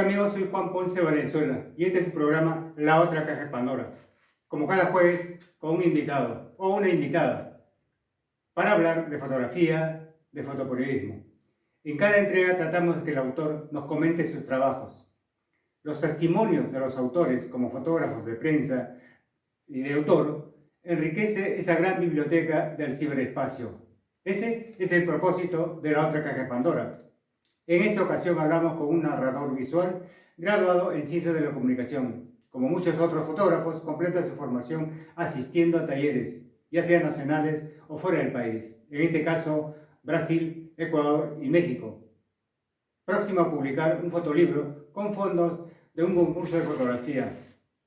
amigos? Soy Juan Ponce Valenzuela y este es su programa La Otra Caja de Pandora. Como cada jueves, con un invitado o una invitada para hablar de fotografía, de fotoperiodismo. En cada entrega tratamos de que el autor nos comente sus trabajos. Los testimonios de los autores como fotógrafos de prensa y de autor enriquece esa gran biblioteca del ciberespacio. Ese es el propósito de La Otra Caja de Pandora. En esta ocasión hablamos con un narrador visual graduado en Ciencias de la Comunicación. Como muchos otros fotógrafos, completa su formación asistiendo a talleres, ya sean nacionales o fuera del país. En este caso, Brasil, Ecuador y México. Próximo a publicar un fotolibro con fondos de un concurso de fotografía.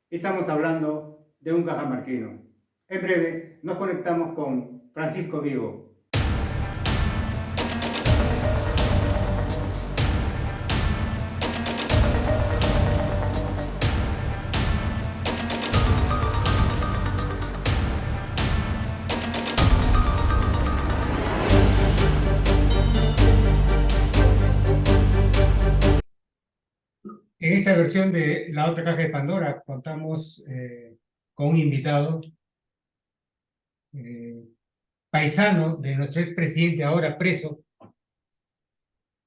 Estamos hablando de un cajamarquino. En breve nos conectamos con Francisco Vigo. En esta versión de La Otra Caja de Pandora contamos con un invitado paisano de nuestro expresidente, ahora preso,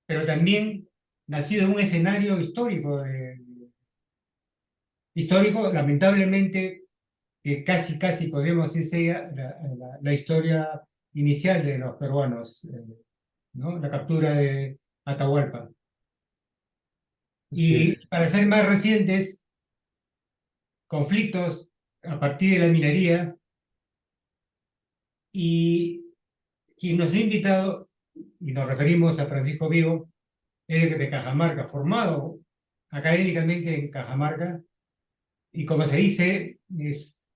pero también nacido en un escenario histórico, lamentablemente, que casi podríamos decir la historia inicial de los peruanos, ¿no? La captura de Atahualpa. Y para ser más recientes, conflictos a partir de la minería, y quien nos ha invitado, y nos referimos a Francisco Vigo, es de Cajamarca, formado académicamente en Cajamarca, y como se dice,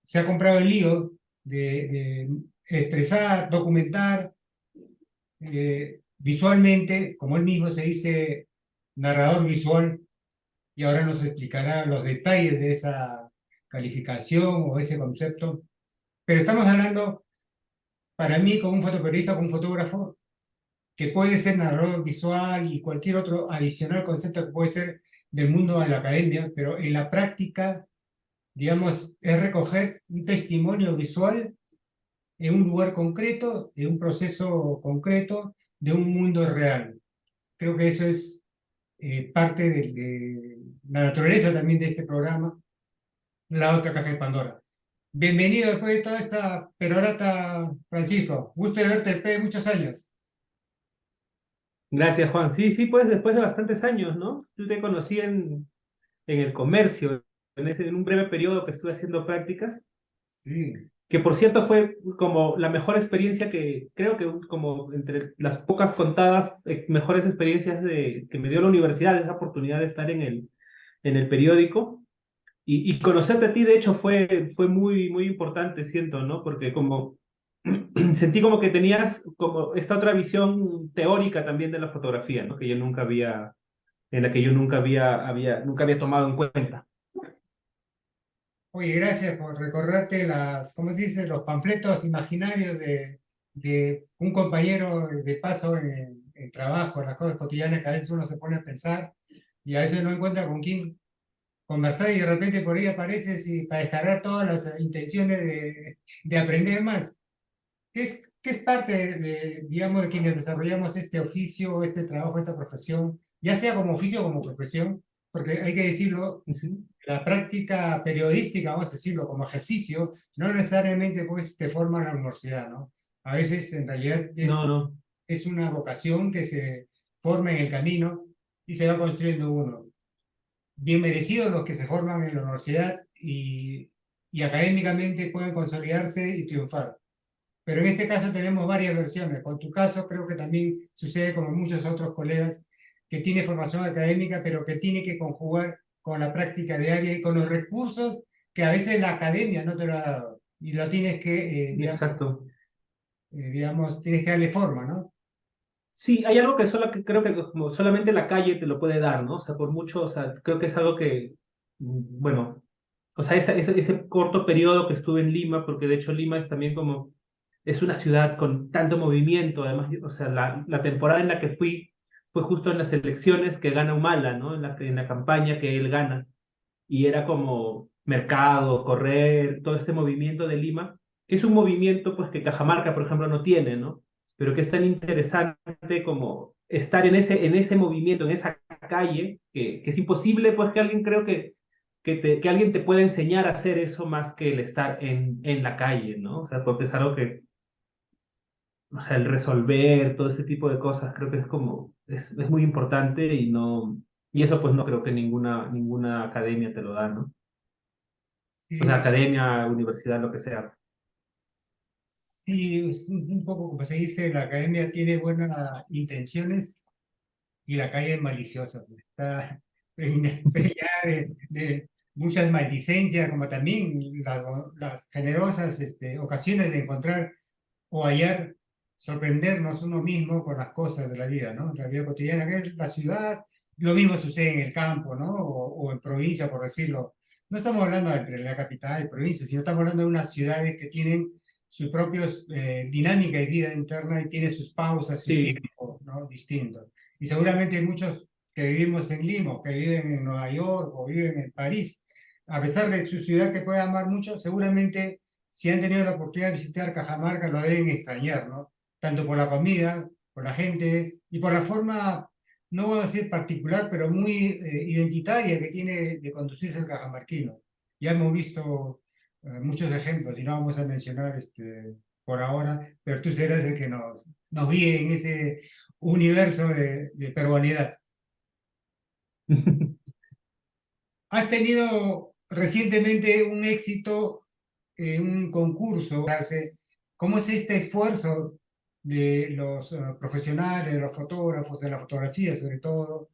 se ha comprado el lío de expresar, documentar visualmente, como él mismo se dice, narrador visual, y ahora nos explicará los detalles de esa calificación o ese concepto. Pero estamos hablando, para mí, como un fotoperiodista, como un fotógrafo, que puede ser narrador visual y cualquier otro adicional concepto que puede ser del mundo de la academia, pero en la práctica, digamos, es recoger un testimonio visual en un lugar concreto, de un proceso concreto, de un mundo real. Creo que eso es parte de la naturaleza también de este programa, La Otra Caja de Pandora. Bienvenido después de toda esta perorata, Francisco. Gusto de verte después de muchos años. Gracias, Juan. Sí, sí, pues después de bastantes años, ¿no? Yo te conocí en el comercio, en un breve periodo que estuve haciendo prácticas, Sí. que por cierto fue como la mejor experiencia que creo que como entre las pocas contadas mejores experiencias que me dio la universidad, esa oportunidad de estar en el periódico. Y conocerte a ti, de hecho, fue muy importante, siento, ¿no? Porque como sentí como que tenías como esta otra visión teórica también de la fotografía, ¿no? Que yo nunca había, en la que yo nunca había tomado en cuenta. Oye, gracias por recordarte ¿cómo se dice? Los panfletos imaginarios de un compañero de paso en trabajo, en las cosas cotidianas que a veces uno se pone a pensar y a veces no encuentra con quién conversar y de repente por ahí apareces y para descargar todas las intenciones de aprender más. ¿Qué es parte digamos, de quienes desarrollamos este oficio, este trabajo, esta profesión, ya sea como oficio o como profesión? Porque hay que decirlo, Ujú. la práctica periodística, vamos a decirlo, como ejercicio, no necesariamente pues te forma en la universidad, ¿no? A veces en realidad No, es, no. es una vocación que se forma en el camino y se va construyendo uno. Bien merecidos los que se forman en la universidad y académicamente pueden consolidarse y triunfar. Pero en este caso tenemos varias versiones. Con tu caso creo que también sucede como muchos otros colegas que tiene formación académica, pero que tiene que conjugar con la práctica diaria y con los recursos que a veces la academia no te lo ha dado. Y lo tienes que, Exacto. digamos, tienes que darle forma, ¿no? Sí, hay algo que solo que creo que como solamente la calle te lo puede dar, ¿no? O sea, por mucho, o sea, creo que es algo que, bueno, o sea, ese corto periodo que estuve en Lima, porque de hecho Lima es también como, es una ciudad con tanto movimiento, además, o sea, la temporada en la que fui fue justo en las elecciones que gana Humala, ¿no? En la campaña que él gana. Y era como mercado, correr, todo este movimiento de Lima, que es un movimiento pues que Cajamarca, por ejemplo, no tiene, ¿no? Pero que es tan interesante como estar en ese movimiento, en esa calle, que es imposible pues que alguien creo que alguien te pueda enseñar a hacer eso más que el estar en la calle, ¿no? O sea, porque es algo que, o sea, el resolver todo ese tipo de cosas creo que es como, es muy importante y no, y eso pues no creo que ninguna academia te lo da, ¿no? O sea, Sí, academia, universidad, lo que sea. sí, es un poco como se dice, la academia tiene buenas intenciones y la calle es maliciosa, pues, está preñada de muchas maldicencias, como también las generosas ocasiones de encontrar o hallar, sorprendernos uno mismo con las cosas de la vida cotidiana, que es la ciudad. Lo mismo sucede en el campo, ¿no? O en provincia, por decirlo. No estamos hablando entre la capital y provincia, sino estamos hablando de unas ciudades que tienen su propia dinámica y vida interna y tiene sus pausas, su Sí. tiempo, ¿no? Distinto. Y seguramente muchos que vivimos en Lima, o que viven en Nueva York o viven en París, a pesar de su ciudad que puede amar mucho, seguramente si han tenido la oportunidad de visitar Cajamarca lo deben extrañar, ¿no? Tanto por la comida, por la gente y por la forma, no voy a decir particular, pero muy identitaria que tiene de conducirse el cajamarquino. Ya hemos visto muchos ejemplos y no vamos a mencionar por ahora, pero tú serás el que nos guíe en ese universo de peruanidad. ¿Has tenido recientemente un éxito en un concurso? ¿Cómo es este esfuerzo de los profesionales, de los fotógrafos, de la fotografía sobre todo,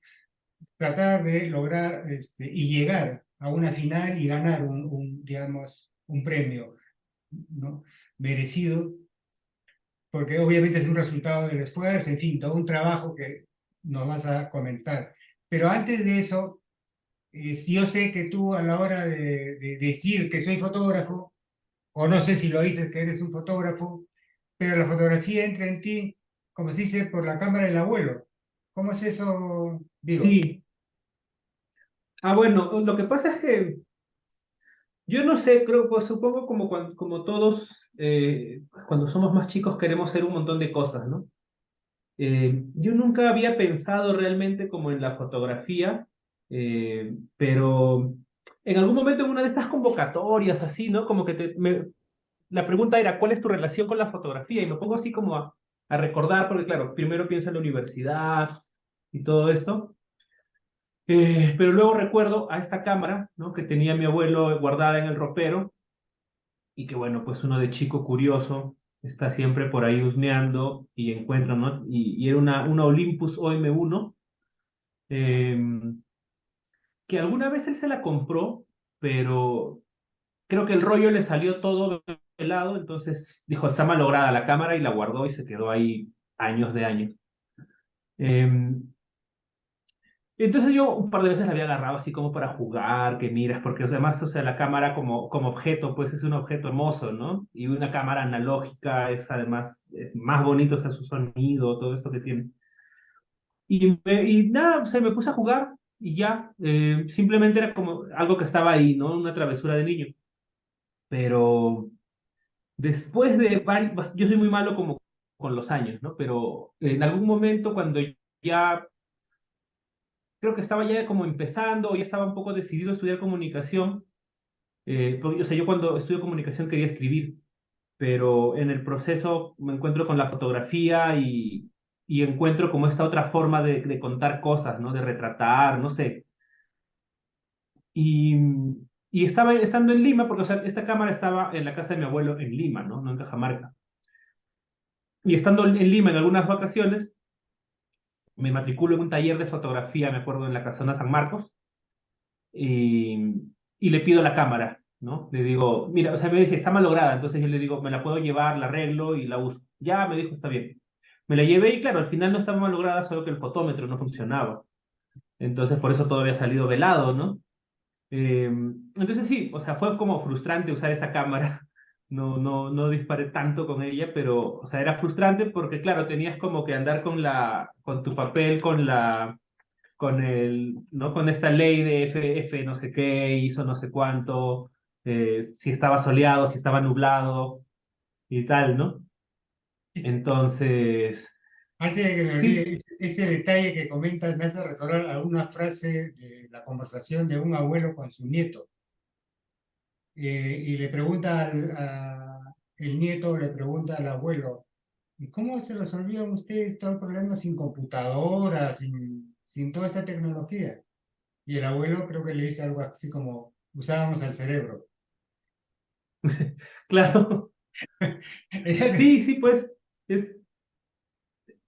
tratar de lograr y llegar a una final y ganar digamos, un premio, ¿no? Merecido, porque obviamente es un resultado del esfuerzo, en fin, todo un trabajo que nos vas a comentar. Pero antes de eso, si yo sé que tú a la hora de decir que soy fotógrafo, o no sé si lo dices que eres un fotógrafo, pero la fotografía entra en ti, como se dice, por la cámara del abuelo. ¿Cómo es eso, digo? Sí. Ah, bueno, lo que pasa es que yo no sé, creo, pues supongo como, como todos, cuando somos más chicos queremos hacer un montón de cosas, ¿no? Yo nunca había pensado realmente como en la fotografía, pero en algún momento en una de estas convocatorias así, ¿no? Como que la pregunta era, ¿cuál es tu relación con la fotografía? Y me pongo así como a recordar, porque claro, primero pienso en la universidad y todo esto. Pero luego recuerdo a esta cámara, ¿no? Que tenía mi abuelo guardada en el ropero y que bueno, pues uno de chico curioso está siempre por ahí husmeando y encuentra, ¿no? Y era una Olympus OM1 eh, que alguna vez él se la compró, pero creo que el rollo le salió todo pelado, entonces dijo, está malograda la cámara y la guardó y se quedó ahí años de años. Eh, Entonces yo un par de veces la había agarrado así como para jugar, que miras, porque además, o sea, la cámara como objeto, pues es un objeto hermoso, ¿no? Y una cámara analógica es además más bonito, o sea, su sonido, todo esto que tiene. Y nada, o sea, me puse a jugar y ya, simplemente era como algo que estaba ahí, ¿no? Una travesura de niño. Pero después de varios, yo soy muy malo como con los años, ¿no? Pero en algún momento cuando ya creo que estaba ya como empezando, ya estaba un poco decidido a estudiar comunicación. O sea, yo cuando estudio comunicación quería escribir, pero en el proceso me encuentro con la fotografía y encuentro como esta otra forma de contar cosas, ¿no? De retratar, no sé. Y, y estaba estando en Lima, porque o sea, esta cámara estaba en la casa de mi abuelo en Lima, ¿no? No en Cajamarca. Y estando en Lima en algunas vacaciones, me matriculo en un taller de fotografía, me acuerdo, en la Casona San Marcos, y, y le pido la cámara, ¿no? Le digo, mira, o sea, me dice, está malograda, entonces yo le digo, me la puedo llevar, la arreglo y la uso. Ya, me dijo, está bien. Me la llevé y claro, al final no estaba malograda, solo que el fotómetro no funcionaba. Entonces, por eso todo había salido velado, ¿no? Entonces sí, o sea, fue como frustrante usar esa cámara no disparé tanto con ella, pero, o sea, era frustrante porque, claro, tenías como que andar con tu papel, ¿no? Con esta ley de F no sé qué, hizo no sé cuánto, si estaba soleado, si estaba nublado y tal, ¿no? Entonces, Antes de que me olvide, sí, ese detalle que comentas me hace recordar alguna frase de la conversación de un abuelo con su nieto. Y le pregunta el nieto le pregunta al abuelo, ¿y cómo se resolvían ustedes todo el problema sin computadora, sin toda esta tecnología? Y el abuelo creo que le dice algo así como, usábamos el cerebro. claro, sí, sí, pues, es,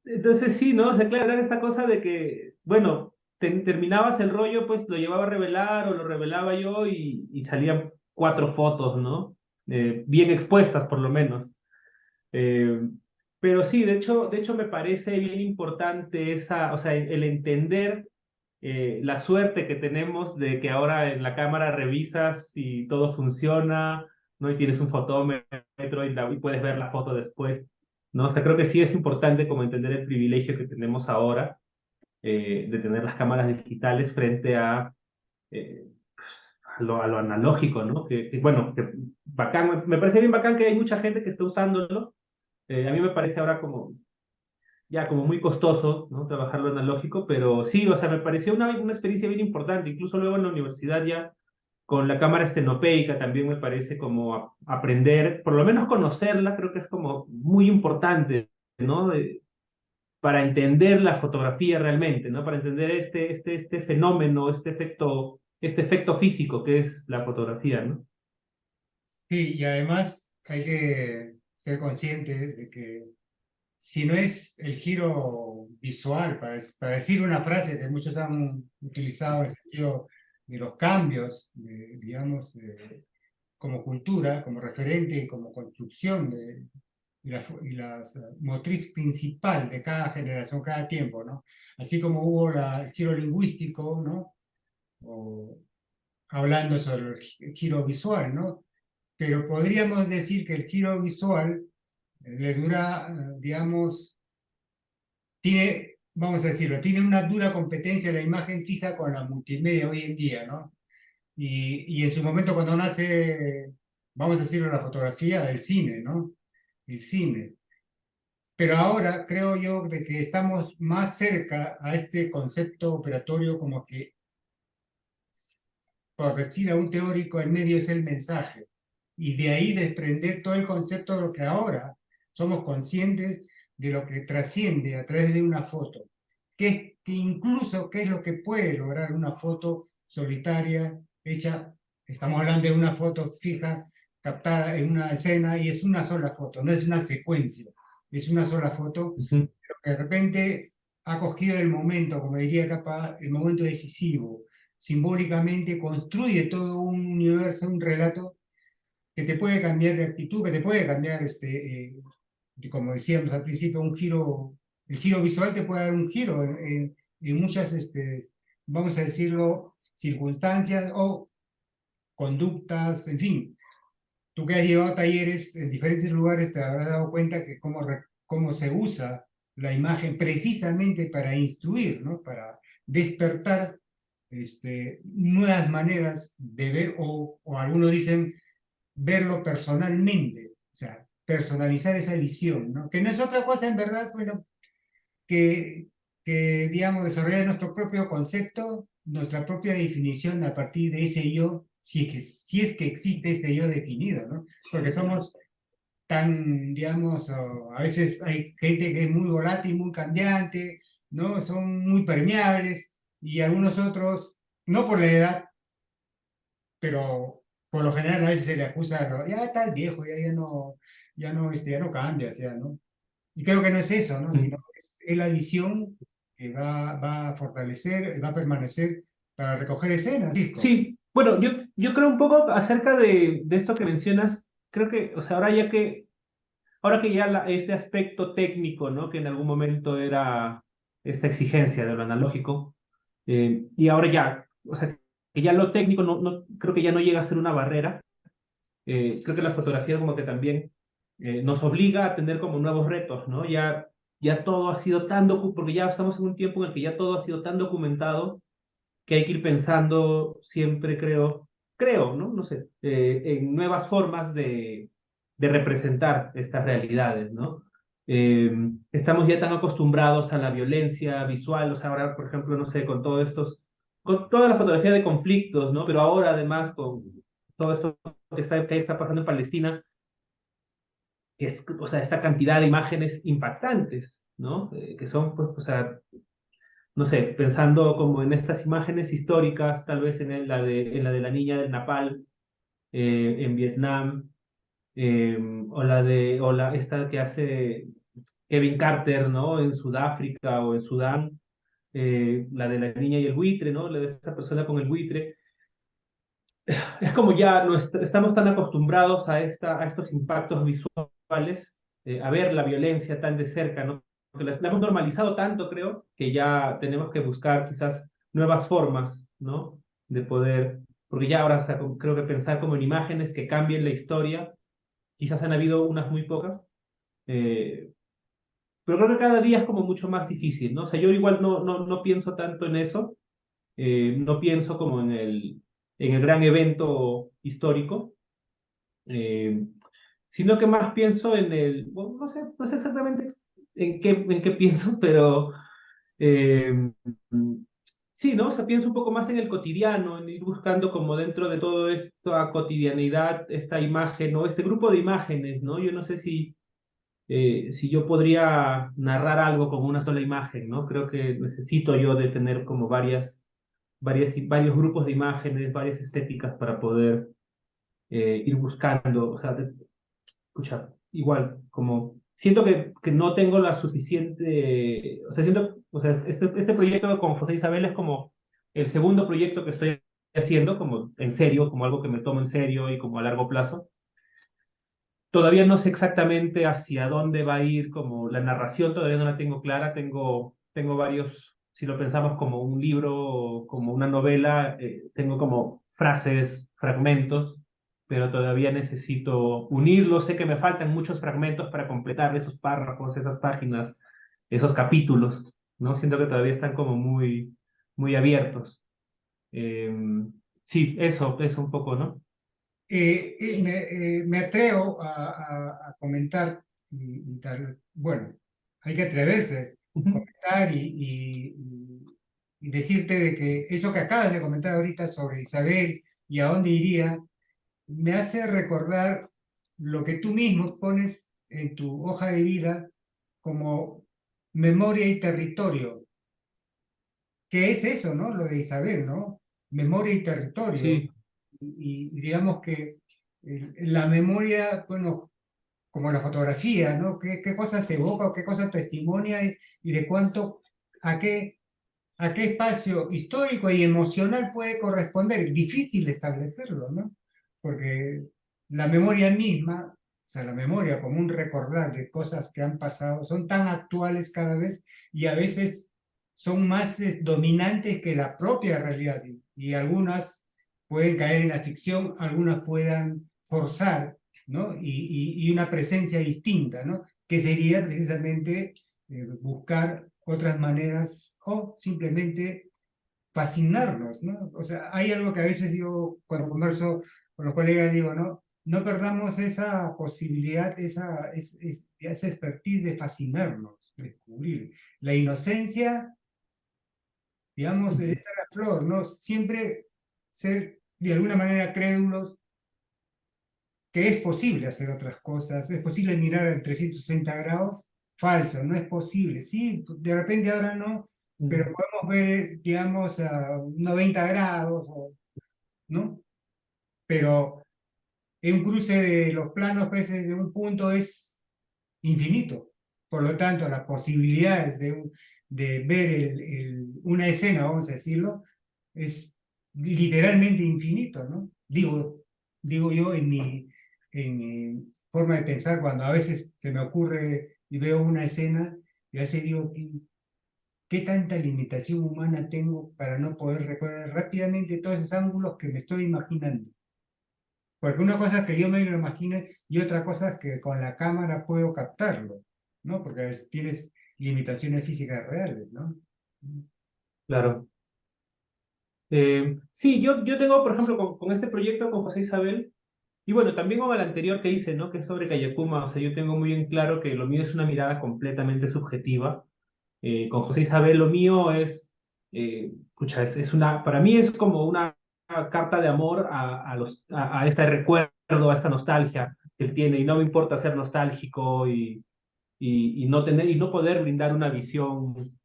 entonces sí, ¿no? O sea, claro, era esta cosa de que, bueno, terminabas el rollo, pues lo llevaba a revelar o lo revelaba yo y salían 4 fotos, ¿no? Bien expuestas, por lo menos. Eh, pero sí, de hecho me parece bien importante esa, o sea, el entender la suerte que tenemos de que ahora en la cámara revisas si todo funciona, ¿no? Y tienes un fotómetro y puedes ver la foto después, ¿no? O sea, creo que sí es importante como entender el privilegio que tenemos ahora de tener las cámaras digitales frente pues, a lo analógico, ¿no? Bueno, que bacán, me parece bien bacán que hay mucha gente que está usándolo. A mí me parece ahora como ya como muy costoso, ¿no? Trabajarlo analógico, pero sí, o sea, me pareció una experiencia bien importante, incluso luego en la universidad ya con la cámara estenopeica también me parece como aprender, por lo menos conocerla, creo que es como muy importante, ¿no? Para entender la fotografía realmente, ¿no? Para entender este fenómeno, este efecto físico que es la fotografía, ¿no? Sí, y además hay que ser conscientes de que si no es el giro visual, para decir una frase que muchos han utilizado en el sentido de los cambios, digamos, como cultura, como referente y como construcción y la motriz principal de cada generación, cada tiempo, ¿no? Así como hubo el giro lingüístico, ¿no? O hablando sobre el giro visual, ¿no? Pero podríamos decir que el giro visual le dura, digamos, vamos a decirlo, tiene una dura competencia la imagen fija con la multimedia hoy en día, ¿no? Y en su momento cuando nace, vamos a decirlo, la fotografía del cine, ¿no? El cine. Pero ahora creo yo de que estamos más cerca a este concepto operatorio como que, por decir a un teórico, el medio es el mensaje. Y de ahí desprender todo el concepto de lo que ahora somos conscientes de lo que trasciende a través de una foto. Que incluso qué es lo que puede lograr una foto solitaria hecha, estamos hablando de una foto fija, captada en una escena y es una sola foto, no es una secuencia, es una sola foto, Ujú, pero que de repente ha cogido el momento, como diría capaz, el momento decisivo, simbólicamente construye todo un universo, un relato que te puede cambiar de actitud, que te puede cambiar, como decíamos al principio, el giro visual te puede dar un giro en muchas, vamos a decirlo, circunstancias o conductas, en fin. Tú que has llevado talleres en diferentes lugares te habrás dado cuenta que cómo se usa la imagen precisamente para instruir, ¿no? Para despertar nuevas maneras de ver, o algunos dicen verlo personalmente, o sea, personalizar esa visión, ¿no? Que no es otra cosa en verdad, bueno, que, digamos, desarrollar nuestro propio concepto, nuestra propia definición a partir de ese yo, si es que existe ese yo definido, ¿no? Porque somos tan, digamos, a veces hay gente que es muy volátil, muy cambiante, ¿no? Son muy permeables y algunos otros, no por la edad, pero por lo general a veces se le acusa, ¿no? Ya está el viejo, ya no cambia, o sea, ¿no? Y creo que no es eso, ¿no? ujú. Sino es la visión que va a fortalecer, va a permanecer para recoger escenas, disco. Sí, bueno, yo creo un poco acerca de esto que mencionas, creo que, o sea, ahora que ya este aspecto técnico, ¿no? Que en algún momento era esta exigencia de lo analógico, y ahora ya, o sea, que ya lo técnico creo que ya no llega a ser una barrera. Creo que la fotografía como que también nos obliga a tener como nuevos retos, ¿no? Ya todo ha sido tan porque ya estamos en un tiempo en el que ya todo ha sido tan documentado que hay que ir pensando siempre, creo, ¿no? No sé, en nuevas formas de representar estas realidades, ¿no? Estamos ya tan acostumbrados a la violencia visual, o sea, ahora, por ejemplo, no sé, con toda la fotografía de conflictos, ¿no? Pero ahora además con todo esto que está pasando en Palestina, o sea, esta cantidad de imágenes impactantes, ¿no? Que son, pues, o sea, no sé, pensando como en estas imágenes históricas, tal vez en la de la niña del Napal en Vietnam, esta que hace Kevin Carter, ¿no? En Sudáfrica o en Sudán, la de la niña y el buitre, ¿no? La de esta persona con el buitre. Es como ya no estamos tan acostumbrados a estos impactos visuales, a ver la violencia tan de cerca, ¿no? Porque la hemos normalizado tanto, creo, que ya tenemos que buscar quizás nuevas formas, ¿no? De poder, porque ya ahora, o sea, creo que pensar como en imágenes que cambien la historia, quizás han habido unas muy pocas, eh, pero creo que cada día es como mucho más difícil, ¿no? O sea, yo igual no pienso tanto en eso, no pienso como en el gran evento histórico, eh, sino que más pienso bueno, no sé exactamente en qué pienso, pero eh, sí, ¿no? O sea, pienso un poco más en el cotidiano, en ir buscando como dentro de todo esta cotidianidad, esta imagen, ¿no? Este grupo de imágenes, ¿no? Yo no sé si yo podría narrar algo con una sola imagen, ¿no? Creo que necesito yo de tener como varios grupos de imágenes, varias estéticas para poder ir buscando, o sea, escucha, igual, como siento que no tengo la suficiente, o sea, o sea, este proyecto con José Isabel es como el segundo proyecto que estoy haciendo, como en serio, como algo que me tomo en serio y como a largo plazo. Todavía no sé exactamente hacia dónde va a ir, como la narración todavía no la tengo clara, tengo varios, si lo pensamos como un libro o como una novela, tengo como frases, fragmentos, pero todavía necesito unirlos, sé que me faltan muchos fragmentos para completar esos párrafos, esas páginas, esos capítulos, ¿no? Siento que todavía están como muy abiertos. Eh, sí, eso un poco, ¿no? Me atrevo a comentar y tal. Bueno, hay que atreverse a Ujú, comentar y decirte de que eso que acabas de comentar ahorita sobre Isabel y a dónde iría, me hace recordar lo que tú mismo pones en tu hoja de vida como memoria y territorio. ¿Qué es eso, no? Lo de Isabel, ¿no? Memoria y territorio. sí. Y digamos que la memoria, bueno, como la fotografía, ¿no? ¿Qué cosas evoca o qué cosas testimonia y de cuánto, a qué espacio histórico y emocional puede corresponder? Difícil establecerlo, ¿no? Porque la memoria misma, o sea, la memoria como un recordar de cosas que han pasado, son tan actuales cada vez y a veces son más dominantes que la propia realidad y algunas pueden caer en la ficción, algunas puedan forzar, ¿no? Y una presencia distinta, ¿no? Que sería precisamente buscar otras maneras o simplemente fascinarnos, ¿no? O sea, hay algo que a veces yo cuando converso con los colegas digo, ¿no? No perdamos esa posibilidad, esa expertise de fascinarnos, de descubrir. La inocencia, digamos, de esta la flor, ¿no? Siempre ser de alguna manera crédulos que es posible hacer otras cosas, es posible mirar en 360 grados, falso, no es posible. Sí, de repente ahora no, pero Mm. podemos ver, digamos, a 90 grados, ¿no? Pero en un cruce de los planos, pues, de un punto es infinito. Por lo tanto, las posibilidades de ver una escena, vamos a decirlo, es literalmente infinito, ¿no? Digo yo en mi forma de pensar, cuando a veces se me ocurre y veo una escena, y a veces digo, ¿qué tanta limitación humana tengo para no poder recordar rápidamente todos esos ángulos que me estoy imaginando? Porque una cosa es que yo me lo imagine y otra cosa es que con la cámara puedo captarlo, ¿no? Porque tienes limitaciones físicas reales, ¿no? Claro. Sí, yo tengo, por ejemplo, con este proyecto con José Isabel, y bueno, también con el anterior que hice, ¿no? Que es sobre Kayakuma, o sea, yo tengo muy en claro que lo mío es una mirada completamente subjetiva. Con José Isabel lo mío es, pucha, es una, para mí es como una carta de amor a este recuerdo, a esta nostalgia que él tiene, y no me importa ser nostálgico y no tener, y no poder brindar una visión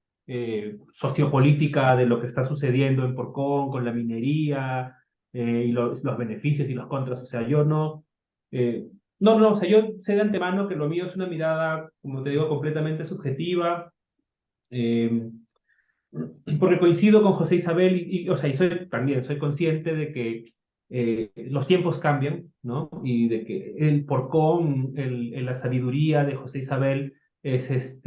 sociopolítica de lo que está sucediendo en Porcón con la minería y los beneficios y los contras. O sea, yo no, no, o sea, yo sé de antemano que lo mío es una mirada, como te digo, completamente subjetiva. eh, Porque coincido con José Isabel o sea, y también soy consciente de que los tiempos cambian, ¿no? Y de que el porcón, la sabiduría de José Isabel es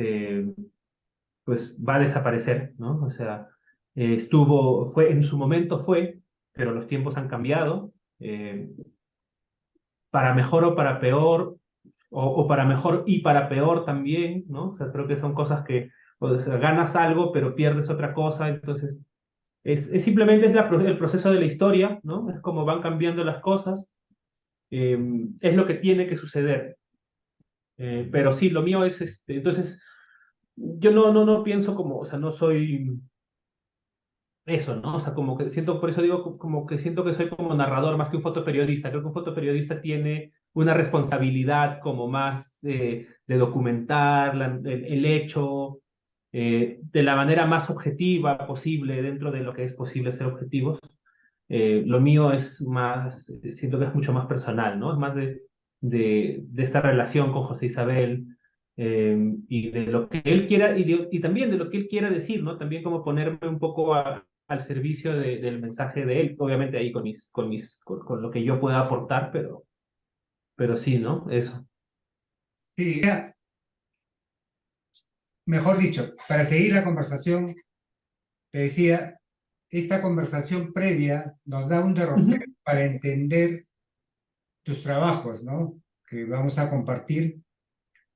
pues va a desaparecer, ¿no? O sea, en su momento fue, pero los tiempos han cambiado, eh, para mejor o para peor, o para mejor y para peor también, ¿no? O sea, creo que son cosas que, o sea, ganas algo, pero pierdes otra cosa, entonces simplemente el proceso de la historia, ¿no? Es como van cambiando las cosas, eh, es lo que tiene que suceder. Pero sí, lo mío es, entonces, yo no pienso como, o sea, no soy eso, ¿no? O sea, como que siento, por eso digo, como que siento que soy como narrador más que un fotoperiodista. Creo que un fotoperiodista tiene una responsabilidad como más de documentar el hecho de la manera más objetiva posible dentro de lo que es posible ser objetivos. Lo mío es más, siento que es mucho más personal, ¿no? Es más de esta relación con José Isabel y de lo que él quiera y también de lo que él quiera decir, ¿no? También como ponerme un poco al servicio del mensaje de él, obviamente ahí con lo que yo pueda aportar, pero sí, ¿no? Eso. Sí, mejor dicho, para seguir la conversación, te decía, esta conversación previa nos da un derrotero Ujú. para entender tus trabajos, ¿no? Que vamos a compartir,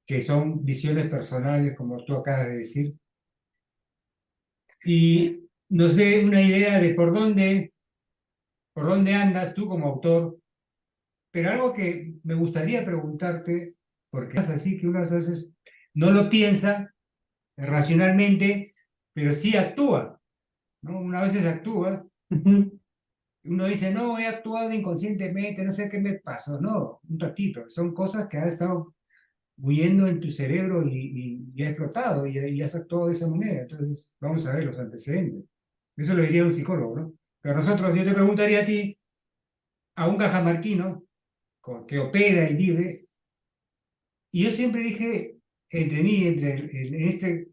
que son visiones personales, como tú acabas de decir, y nos dé una idea de por dónde andas tú como autor. Pero algo que me gustaría preguntarte, porque es así que uno a veces no lo piensa racionalmente, pero sí actúa, ¿no? Una vez actúa, Ujú. uno dice, no, he actuado inconscientemente, no sé qué me pasó. No, un ratito, son cosas que han estado huyendo en tu cerebro y ha explotado y has actuado de esa manera. Entonces, vamos a ver los antecedentes. Eso lo diría un psicólogo, ¿no? Pero nosotros, yo te preguntaría a ti, a un cajamarquino que opera y vive, y yo siempre dije, entre mí, en este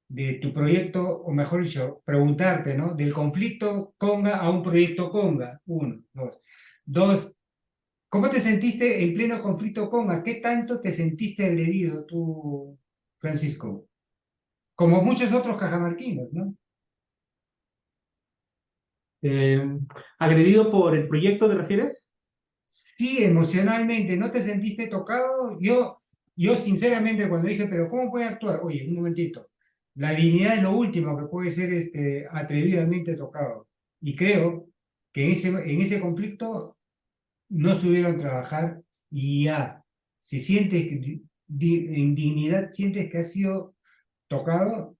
de tu proyecto, o mejor dicho, preguntarte, ¿no? Del conflicto Conga a un proyecto Conga. Uno, dos. Dos, ¿cómo te sentiste en pleno conflicto Conga? ¿Qué tanto te sentiste agredido tú, Francisco? Como muchos otros cajamarquinos, ¿no? Eh, ¿Agredido por el proyecto, te refieres? Sí, emocionalmente, ¿no te sentiste tocado? Yo sinceramente cuando dije, pero ¿cómo puede actuar? Oye, un momentito. La dignidad es lo último que puede ser atrevidamente tocado. Y creo que en ese conflicto no supieron trabajar y ya, si sientes que en dignidad sientes que has sido tocado,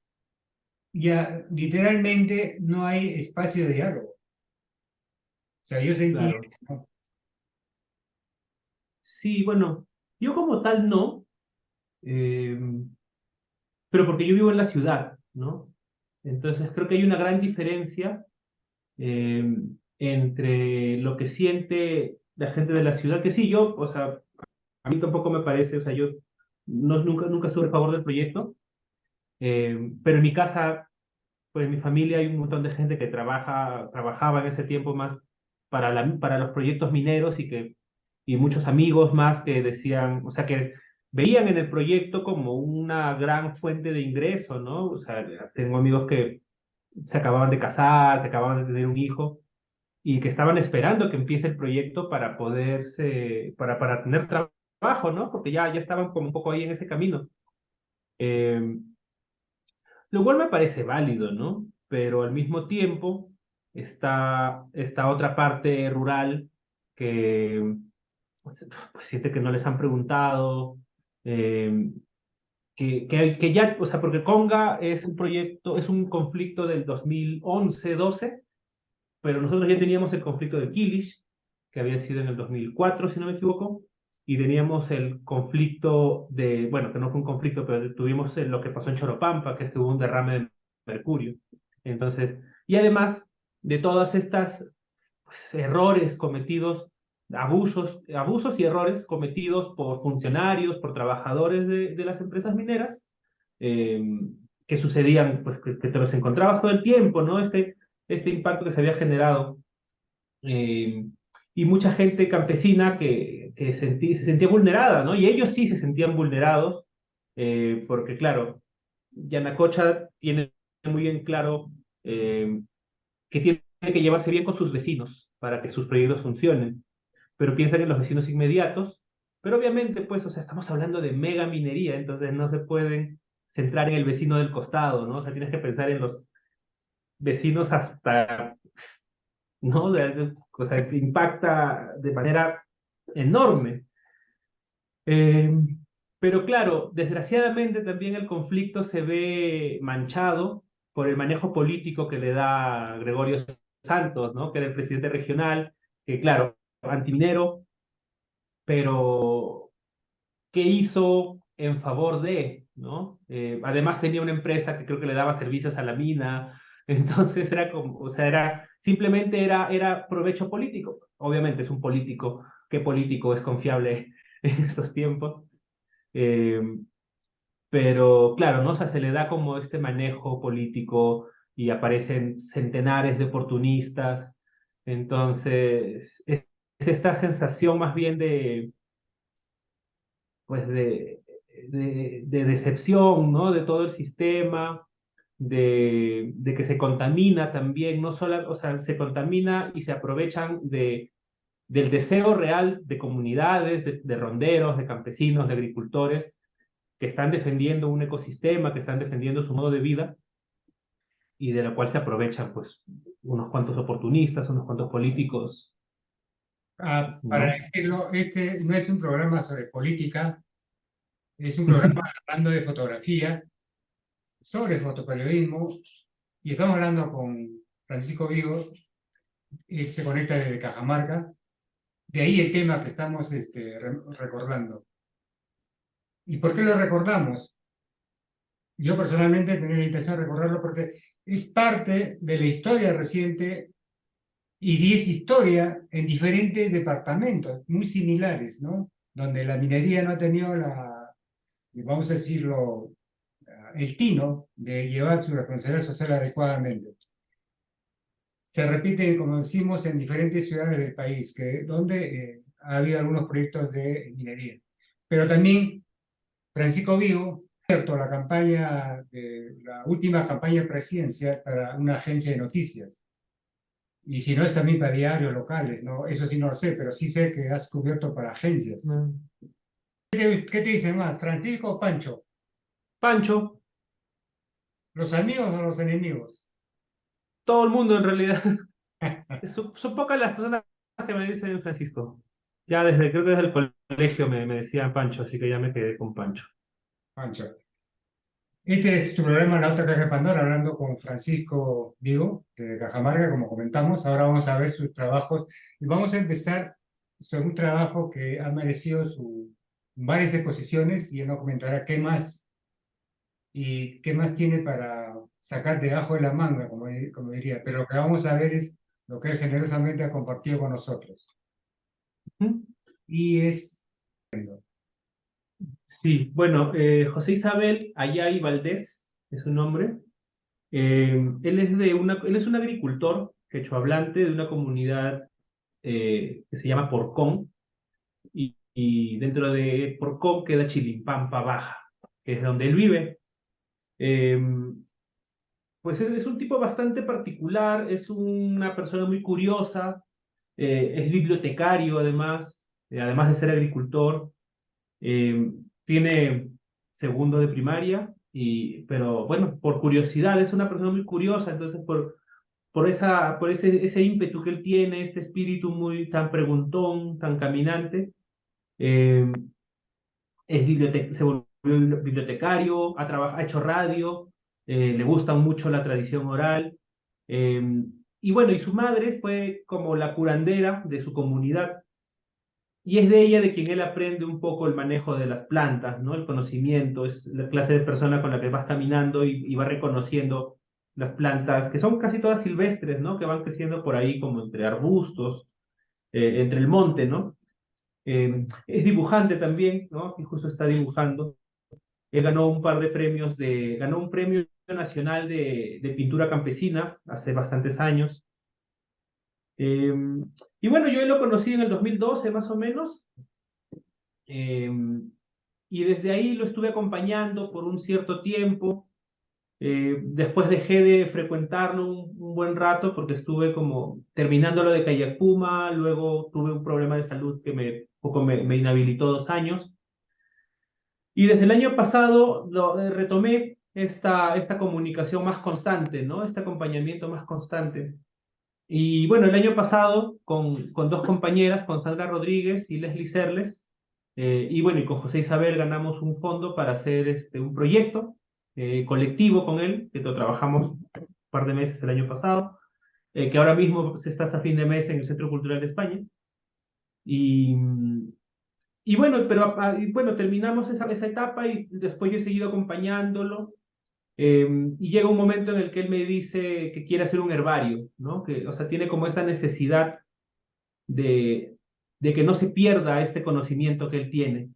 ya literalmente no hay espacio de diálogo. O sea, yo sentí Claro. eso, ¿no? Sí, bueno, yo como tal no, eh, pero porque yo vivo en la ciudad, ¿no? Entonces creo que hay una gran diferencia eh, entre lo que siente la gente de la ciudad, que sí, yo, o sea, a mí tampoco me parece, o sea, yo nunca estuve a favor del proyecto, pero en mi casa, pues en mi familia hay un montón de gente que trabajaba en ese tiempo más para los proyectos mineros y muchos amigos más que decían, o sea, que veían en el proyecto como una gran fuente de ingreso, ¿no? O sea, tengo amigos que se acababan de casar, que acababan de tener un hijo, y que estaban esperando que empiece el proyecto para para tener trabajo, ¿no? Porque ya estaban como un poco ahí en ese camino. Eh, lo cual me parece válido, ¿no? Pero al mismo tiempo está esta otra parte rural que pues, siente que no les han preguntado, eh, que ya, o sea, porque Conga es un proyecto, es un conflicto del 2011-12, pero nosotros ya teníamos el conflicto de Kilish, que había sido en el 2004, si no me equivoco, y teníamos el conflicto de, bueno, que no fue un conflicto, pero tuvimos lo que pasó en Choropampa, que es que hubo un derrame de mercurio. Entonces, y además de todas estas pues, errores cometidos, abusos y errores cometidos por funcionarios, por trabajadores de las empresas mineras, eh, que sucedían, pues que te los encontrabas todo el tiempo, ¿no? Este impacto que se había generado, eh, y mucha gente campesina se sentía vulnerada, ¿no? Y ellos sí se sentían vulnerados, porque claro, Yanacocha tiene muy bien claro que tiene que llevarse bien con sus vecinos para que sus proyectos funcionen, pero piensan en los vecinos inmediatos, pero obviamente, pues, o sea, estamos hablando de mega minería, entonces no se pueden centrar en el vecino del costado, ¿no? O sea, tienes que pensar en los vecinos hasta, ¿no? O sea, impacta de manera enorme. Eh, pero claro, desgraciadamente también el conflicto se ve manchado por el manejo político que le da Gregorio Santos, ¿no? Que era el presidente regional, que claro, antiminero, pero ¿qué hizo en favor de, ¿no? Además tenía una empresa que creo que le daba servicios a la mina, entonces era como, o sea, simplemente era provecho político. Obviamente es un político, ¿qué político es confiable en estos tiempos? Eh, pero claro, ¿no? O sea, se le da como este manejo político y aparecen centenares de oportunistas, entonces es esta sensación más bien pues de decepción, ¿no? De todo el sistema, de que se contamina también, no solo, o sea, se contamina y se aprovechan del deseo real de comunidades, de ronderos, de campesinos, de agricultores, que están defendiendo un ecosistema, que están defendiendo su modo de vida, y de la cual se aprovechan, pues, unos cuantos oportunistas, unos cuantos políticos, Para ¿no? decirlo, este no es un programa sobre política, es un programa hablando de fotografía, sobre fotoperiodismo, y estamos hablando con Francisco Vigo, él se conecta desde Cajamarca, de ahí el tema que estamos recordando. ¿Y por qué lo recordamos? Yo personalmente tenía la intención de recordarlo porque es parte de la historia reciente y es historia en diferentes departamentos muy similares, ¿no? Donde la minería no ha tenido vamos a decirlo, el tino de llevar su responsabilidad social adecuadamente. Se repite, como decimos, en diferentes ciudades del país, donde ha habido algunos proyectos de minería. Pero también Francisco Vigo, cierto, la última campaña presidencial para una agencia de noticias. Y si no es también para diarios locales, ¿no? Eso sí no lo sé, pero sí sé que has cubierto para agencias. Mm. ¿Qué te dicen más, Francisco o Pancho? Pancho, ¿Los amigos o los enemigos? todo el mundo en realidad. Son pocas las personas que me dicen Francisco. Ya creo que desde el colegio me decían Pancho, así que ya me quedé con Pancho. Pancho. Este es su programa La Otra Caja de Pandora, hablando con Francisco Vigo, de Cajamarca, como comentamos. Ahora vamos a ver sus trabajos y vamos a empezar sobre un trabajo que ha merecido varias exposiciones y él nos comentará qué más y qué más tiene para sacar debajo de la manga, como diría. Pero lo que vamos a ver es lo que él generosamente ha compartido con nosotros. ¿Mm? Y es Sí, bueno, José Isabel Ayay Valdés es su nombre. Él es un agricultor quechohablante de una comunidad que se llama Porcón, y dentro de Porcón queda Chilimpampa Baja, que es donde él vive. Eh, pues es un tipo bastante particular, es una persona muy curiosa, es bibliotecario además de ser agricultor, eh, tiene segundo de primaria, pero bueno, por curiosidad, es una persona muy curiosa, entonces por ese ímpetu que él tiene, este espíritu muy tan preguntón, tan caminante, eh, se volvió bibliotecario, ha hecho radio, le gusta mucho la tradición oral, eh, y bueno, y su madre fue como la curandera de su comunidad, y es de ella de quien él aprende un poco el manejo de las plantas, ¿no? El conocimiento, es la clase de persona con la que vas caminando y va reconociendo las plantas, que son casi todas silvestres, ¿no? Que van creciendo por ahí como entre arbustos, entre el monte, ¿no? Es dibujante también, ¿no? Y justo está dibujando. Él ganó un par de premios ganó un premio nacional de pintura campesina hace bastantes años. Eh, y bueno, yo lo conocí en el 2012 más o menos, eh, y desde ahí lo estuve acompañando por un cierto tiempo. Después dejé de frecuentarlo un buen rato porque estuve como terminando lo de Kayakuma, luego tuve un problema de salud que me inhabilitó 2 años. Y desde el año pasado retomé esta comunicación más constante, ¿no? Este acompañamiento más constante. Y bueno, el año pasado con dos compañeras, con Sandra Rodríguez y Leslie Serles, y bueno, y con José Isabel ganamos un fondo para hacer un proyecto colectivo con él, que lo trabajamos un par de meses el año pasado, que ahora mismo se está hasta fin de mes en el Centro Cultural de España. Y, y bueno, y bueno, terminamos esa etapa y después yo he seguido acompañándolo. Y llega un momento en el que él me dice que quiere hacer un herbario, ¿no? Que, o sea, tiene como esa necesidad de, de que no se pierda este conocimiento que él tiene.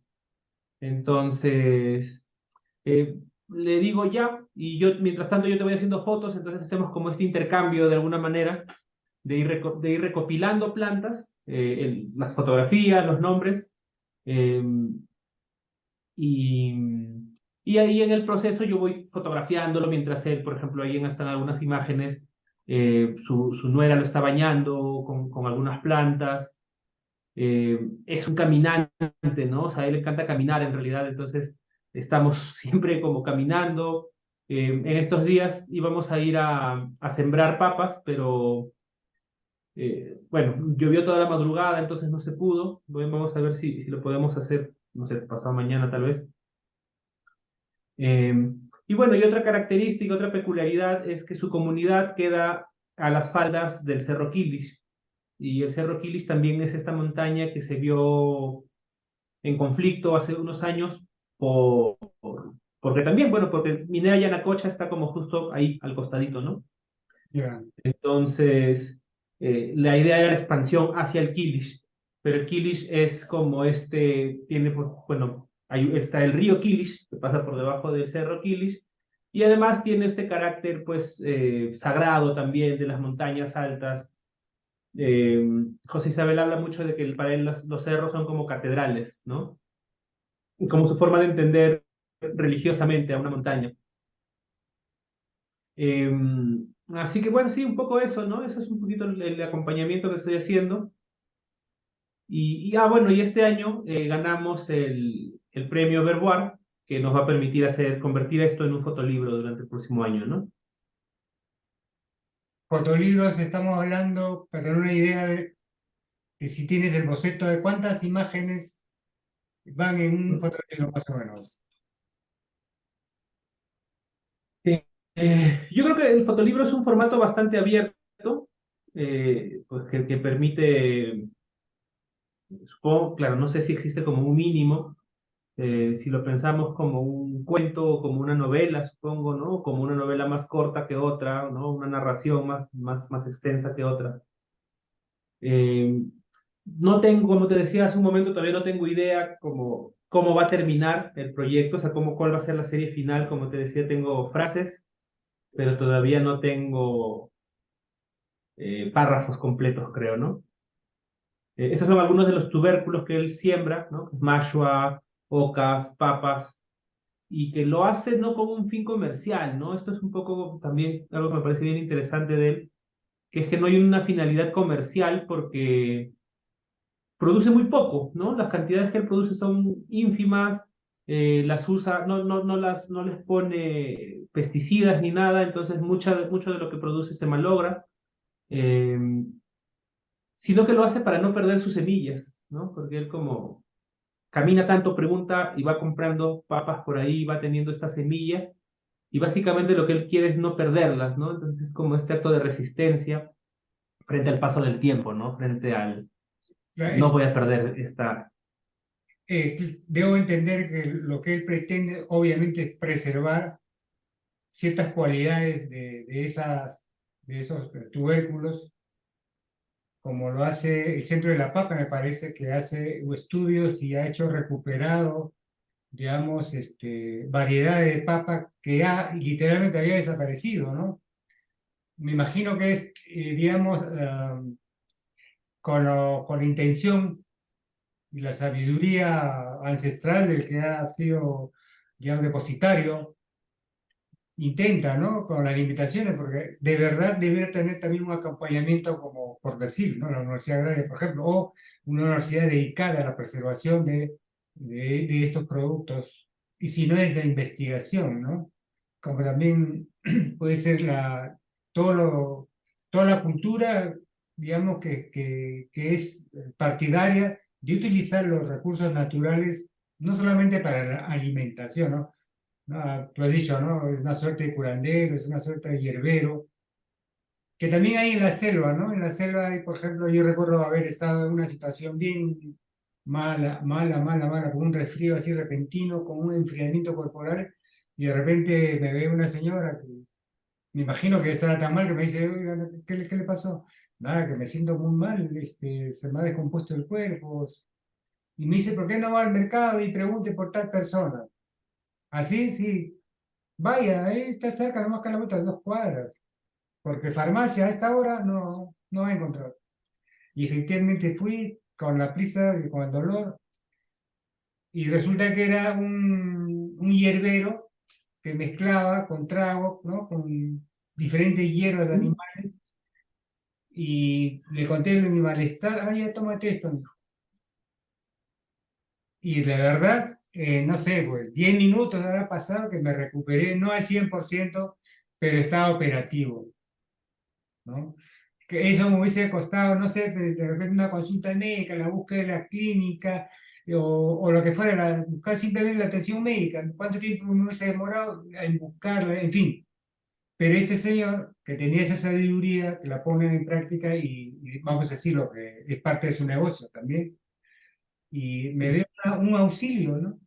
Entonces, le digo ya, y yo, mientras tanto, yo te voy haciendo fotos, entonces hacemos como este intercambio de alguna manera, de ir recopilando plantas, las fotografías, los nombres, eh, y, y ahí en el proceso yo voy fotografiándolo mientras él, por ejemplo, ahí están algunas imágenes, su nuera lo está bañando con algunas plantas, es un caminante, ¿no? O sea, a él le encanta caminar en realidad, entonces estamos siempre como caminando. En estos días íbamos a ir a sembrar papas, pero bueno, llovió toda la madrugada, entonces no se pudo. Vamos a ver si lo podemos hacer, no sé, pasado mañana tal vez. Y bueno, y otra característica, otra peculiaridad es que su comunidad queda a las faldas del Cerro Quilis. Y el Cerro Quilis también es esta montaña que se vio en conflicto hace unos años porque también, bueno, porque Minera Yanacocha está como justo ahí al costadito, ¿no? Ya. Entonces, la idea era la expansión hacia el Kilish, pero el Kilish es como tiene, bueno, ahí está el río Kilish, que pasa por debajo del cerro Kilish, y además tiene este carácter, pues, sagrado también de las montañas altas. José Isabel habla mucho de que para él los cerros son como catedrales, ¿no? Como su forma de entender religiosamente a una montaña. Eh, Así que bueno, sí, un poco eso, ¿no? Eso es un poquito el acompañamiento que estoy haciendo. Bueno, y este año ganamos el premio Verboir, que nos va a permitir convertir esto en un fotolibro durante el próximo año, ¿no? Fotolibros, estamos hablando, para tener una idea de si tienes el boceto de cuántas imágenes van en un fotolibro más o menos. Yo creo que el fotolibro es un formato bastante abierto, pues que permite, supongo, claro, no sé si existe como un mínimo, si lo pensamos como un cuento o como una novela, supongo, ¿no? Como una novela más corta que otra, ¿no? Una narración más extensa que otra. Eh, no tengo, como te decía hace un momento, todavía no tengo idea cómo va a terminar el proyecto, o sea, cuál va a ser la serie final. Como te decía, tengo frases, pero todavía no tengo párrafos completos, creo, ¿no? Esos son algunos de los tubérculos que él siembra, ¿no? Mashua, ocas, papas. y que lo hace no con un fin comercial, ¿no? Esto es un poco también algo que me parece bien interesante de él, que es que no hay una finalidad comercial porque produce muy poco, ¿no? Las cantidades que él produce son ínfimas, las usa, no les pone pesticidas ni nada, entonces mucho de lo que produce se malogra, eh, sino que lo hace para no perder sus semillas, ¿no? Porque él como camina tanto, pregunta y va comprando papas por ahí, va teniendo esta semilla, y básicamente lo que él quiere es no perderlas, ¿no? Entonces es como este acto de resistencia frente al paso del tiempo, ¿no? Frente al, no Es, voy a perder esta. debo entender que lo que él pretende, obviamente, es preservar ciertas cualidades de esos tubérculos, como lo hace el Centro de la Papa, me parece que hace estudios y ha hecho recuperado, digamos, variedades de papa que literalmente había desaparecido, ¿no? Me imagino que es, digamos, con la intención y la sabiduría ancestral del que ha sido, digamos, depositario, intenta, ¿no? Con las limitaciones, porque de verdad debería tener también un acompañamiento, como por decir, ¿no? La Universidad Agraria, por ejemplo, o una universidad dedicada a la preservación de estos productos, y si no es la investigación, ¿no? Como también puede ser todo lo, toda la cultura, digamos, que es partidaria de utilizar los recursos naturales no solamente para la alimentación, ¿no? Tú has dicho, ¿no? Es una suerte de curandero, es una suerte de hierbero, que también hay en la selva, ¿no? En la selva hay, por ejemplo, yo recuerdo haber estado en una situación bien mala, con un resfrío así repentino, con un enfriamiento corporal, y de repente me ve una señora que me imagino que estaba tan mal que me dice, oiga, ¿qué le pasó? Nada, que me siento muy mal, se me ha descompuesto el cuerpo. Y me dice, ¿por qué no va al mercado y pregunte por tal persona? Así, sí. Vaya, ahí está cerca, nomás que a la vuelta de 2 cuadras, porque farmacia a esta hora no va a encontrar. Y efectivamente fui con la prisa y con el dolor, y resulta que era un hierbero que mezclaba con trago, ¿no? Con diferentes hierbas de animales, y le conté mi malestar, ah, ya tómate esto, mijo. Y la verdad, no sé, pues 10 minutos habrá pasado que me recuperé, no al 100%, pero estaba operativo, ¿no? Que eso me hubiese costado, no sé, de repente una consulta médica, la búsqueda de la clínica, o lo que fuera, buscar simplemente la atención médica. ¿Cuánto tiempo me hubiese demorado en buscarla? En fin. Pero este señor, que tenía esa sabiduría, que la pone en práctica y vamos a decirlo, que es parte de su negocio también, y me dio un auxilio, ¿no?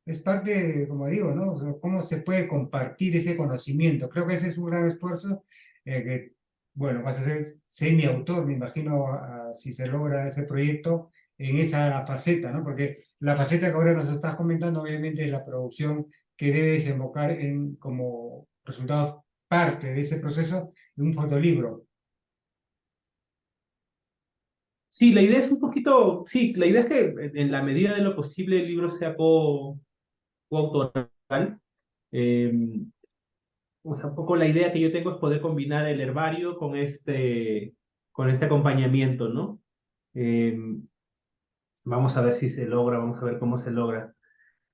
Es parte, como digo, ¿no? O sea, cómo se puede compartir ese conocimiento. Creo que ese es un gran esfuerzo, que, bueno, vas a ser semi-autor, me imagino, si se logra ese proyecto en esa faceta, ¿no? Porque la faceta que ahora nos estás comentando, obviamente, es la producción que debe desembocar en, como resultado, parte de ese proceso, de un fotolibro. Sí, la idea es un poquito, sí, la idea es que en la medida de lo posible el libro sea coautoral. Eh, o sea, un poco la idea que yo tengo es poder combinar el herbario con este acompañamiento, ¿no? Eh, Vamos a ver si se logra, vamos a ver cómo se logra.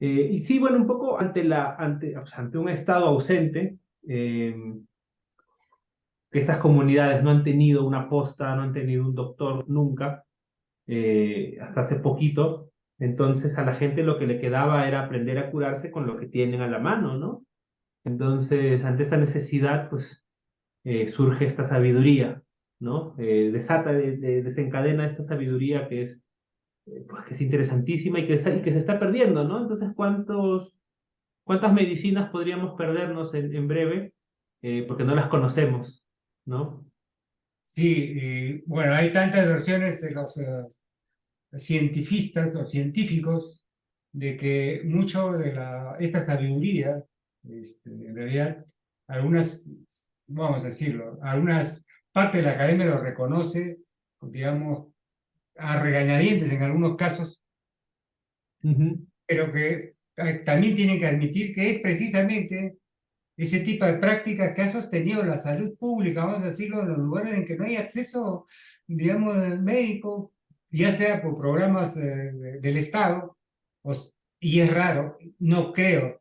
Y sí, bueno, un poco o sea, ante un estado ausente, eh, que estas comunidades no han tenido una posta, no han tenido un doctor nunca, hasta hace poquito. Entonces a la gente lo que le quedaba era aprender a curarse con lo que tienen a la mano, ¿no? Entonces, ante esa necesidad, pues surge esta sabiduría, ¿no? Desencadena esta sabiduría pues, que es interesantísima y que se está perdiendo, ¿no? Entonces, ¿cuántas medicinas podríamos perdernos en breve porque no las conocemos, ¿no? Sí, bueno, hay tantas versiones de los cientifistas o científicos de que mucho de esta sabiduría, en realidad, algunas, vamos a decirlo, algunas partes de la academia lo reconoce, digamos, a regañadientes en algunos casos, Ujú. pero que también tienen que admitir que es precisamente ese tipo de prácticas que ha sostenido la salud pública, vamos a decirlo, en los lugares en que no hay acceso, digamos, médico, ya sea por programas del Estado, y es raro, no creo,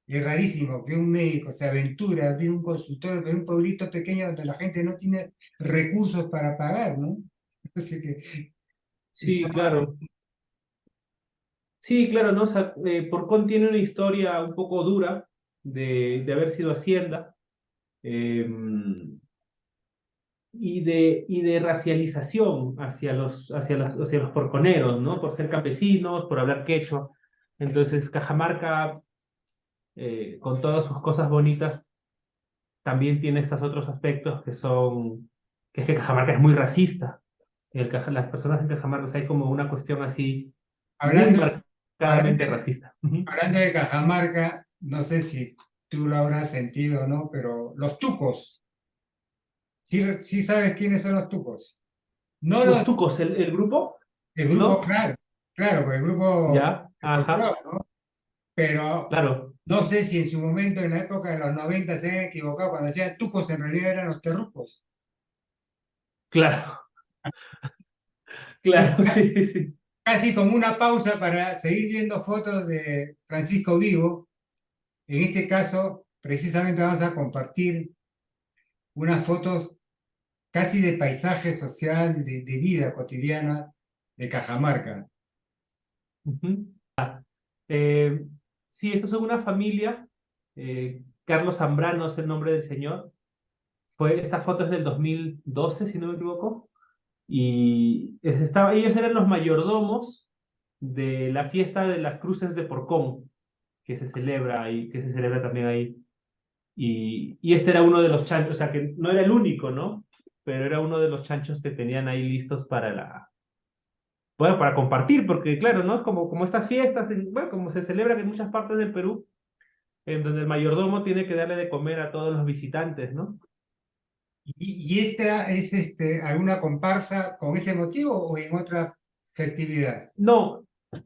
es rarísimo que un médico se aventure a abrir un consultorio de un pueblito pequeño donde la gente no tiene recursos para pagar, ¿no? Así que Sí, está, claro. Sí, claro, ¿no? O sea, Porcón tiene una historia un poco dura de haber sido hacienda. eh, y de racialización hacia los porconeros, ¿no? Por ser campesinos, por hablar quechua. Entonces, Cajamarca, con todas sus cosas bonitas, también tiene estos otros aspectos que es que Cajamarca es muy racista. Las personas en Cajamarca, o sea, hay como una cuestión así muy hablando, hablando, marcadamente racista. Ujú. hablando de Cajamarca, no sé si tú lo habrás sentido o no, pero los tucos, sí, sí sabes quiénes son los tucos. No Los los, Tucos, el grupo, el grupo, ¿no? claro, claro, pues el grupo Ya, de ajá, folclore, ¿no? Pero claro, no sé si en su momento, en la época de los 90 se han equivocado, cuando decían tucos en realidad eran los terrucos. claro, Es claro, sí, sí, sí. casi como una pausa para seguir viendo fotos de Francisco Vivo. En este caso, precisamente vamos a compartir unas fotos casi de paisaje social, de vida cotidiana de Cajamarca. Ujú. Eh, sí, estos son una familia. Carlos Zambrano es el nombre del señor. Esta foto es del 2012, si no me equivoco. Ellos eran los mayordomos de la fiesta de las cruces de Porcón, que se celebra ahí, que se celebra también ahí. Y este era uno de los chanchos, o sea, que no era el único, ¿no? Pero era uno de los chanchos que tenían ahí listos bueno, para compartir, porque claro, ¿no? Como estas fiestas, bueno, como se celebran en muchas partes del Perú, en donde el mayordomo tiene que darle de comer a todos los visitantes, ¿no? ¿Y esta es alguna comparsa con ese motivo o en otra festividad? No,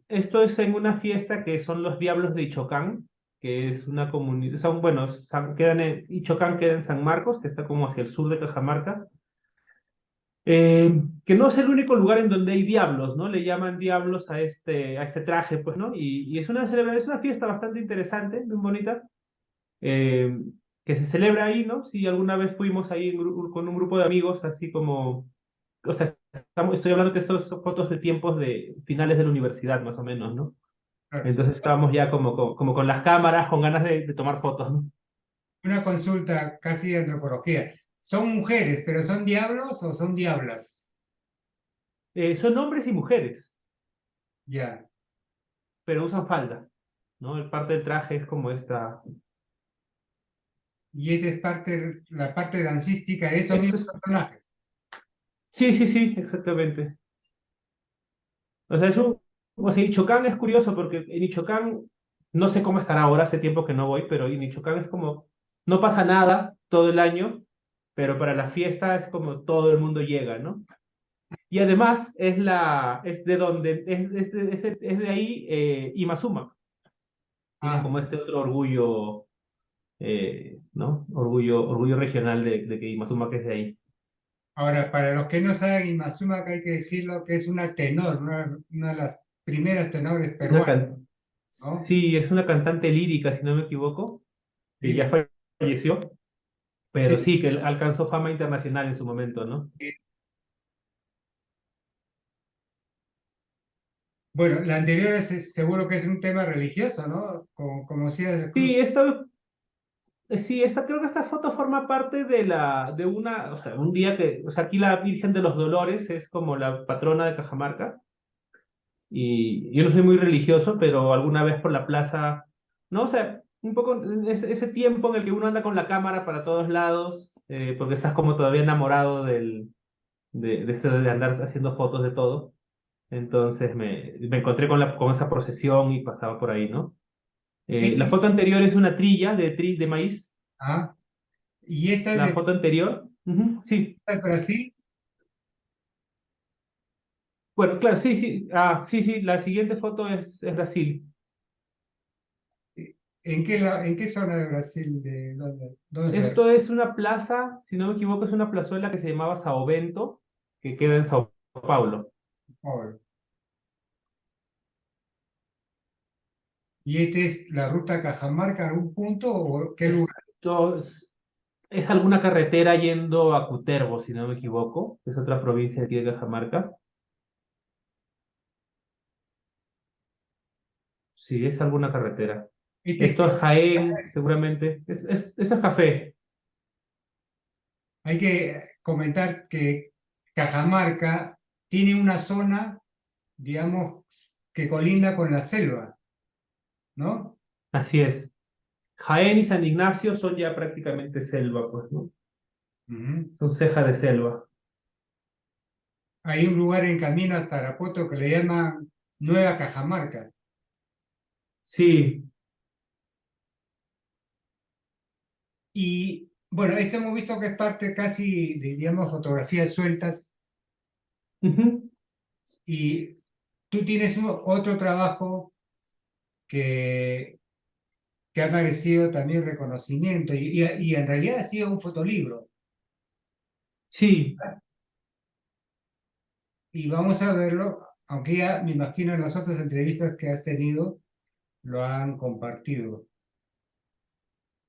esto es en una fiesta que son los Diablos de Ichocán, que es una comunidad, son, bueno, Ichocán queda en San Marcos, que está como hacia el sur de Cajamarca, que no es el único lugar en donde hay diablos, ¿no? Le llaman diablos a este traje, pues, ¿no? Y es una celebración, es una fiesta bastante interesante, muy bonita, eh, que se celebra ahí, ¿no? Si alguna vez fuimos ahí con un grupo de amigos, así como, o sea, estoy hablando de estas fotos de tiempos de finales de la universidad, más o menos, ¿no? Claro. Entonces estábamos ya como con las cámaras, con ganas de tomar fotos, ¿no? Una consulta casi de antropología. ¿Son mujeres, pero son diablos o son diablas? Son hombres y mujeres, Ya. pero usan falda, ¿no? El parte del traje es como esta. Y esta es la parte dancística de estos Esto mismos es. personajes. Sí, sí, sí, exactamente. O sea, o sea, Ichocán es curioso porque en Ichocán, no sé cómo estará ahora, hace tiempo que no voy, pero en Ichocán es como, no pasa nada todo el año, pero para la fiesta es como todo el mundo llega, ¿no? Y además es de donde, es de ahí Imazuma. Tienen Ah, como este otro orgullo, ¿no? Orgullo regional de que Imazuma que es de ahí. ahora, para los que no saben, Inazuma, que hay que decirlo, que es una tenor, una de las primeras tenores Una peruanas, can- ¿no? Sí, es una cantante lírica, si no me equivoco, que ya Sí, falleció, pero sí. sí, que alcanzó fama internacional en su momento, ¿no? Bueno, la anterior seguro que es un tema religioso, ¿no? Como decía de Cruz. Sí, creo que esta foto forma parte de una, o sea, un día o sea, aquí la Virgen de los Dolores es como la patrona de Cajamarca, y yo no soy muy religioso, pero alguna vez por la plaza, ¿no? O sea, un poco ese tiempo en el que uno anda con la cámara para todos lados, porque estás como todavía enamorado de esto de andar haciendo fotos de todo. Entonces me encontré con esa procesión y pasaba por ahí, ¿no? Esta La es, foto anterior es una trilla de maíz. ah, y esta es La foto anterior, ujú, sí. de Brasil. Bueno, claro, sí, sí. Ah, sí, sí, la siguiente foto es Brasil. en qué zona de Brasil? ¿De dónde se ve? Esto es una plaza, si no me equivoco, es una plazuela que se llamaba Sao Bento, que queda en Sao Paulo. Oh, ¿y esta es la ruta Cajamarca a algún punto o qué lugar? Esto es alguna carretera yendo a Cutervo, si no me equivoco, es otra provincia de aquí de Cajamarca. Sí, es alguna carretera. Este Esto es es Jaén, seguramente. Esto es café. Hay que comentar que Cajamarca tiene una zona, digamos, que colinda con la selva, ¿no? Así es. Jaén y San Ignacio son ya prácticamente selva, pues, ¿no? Ujú. Son ceja de selva. Hay un lugar en camino a Tarapoto que le llaman Nueva Cajamarca. Sí. Y bueno, este hemos visto que es parte casi de, digamos, fotografías sueltas. Ujú. Y tú tienes otro trabajo que, que ha merecido también reconocimiento y en realidad ha sido un fotolibro. Sí. Y vamos a verlo, aunque ya me imagino en las otras entrevistas que has tenido lo han compartido,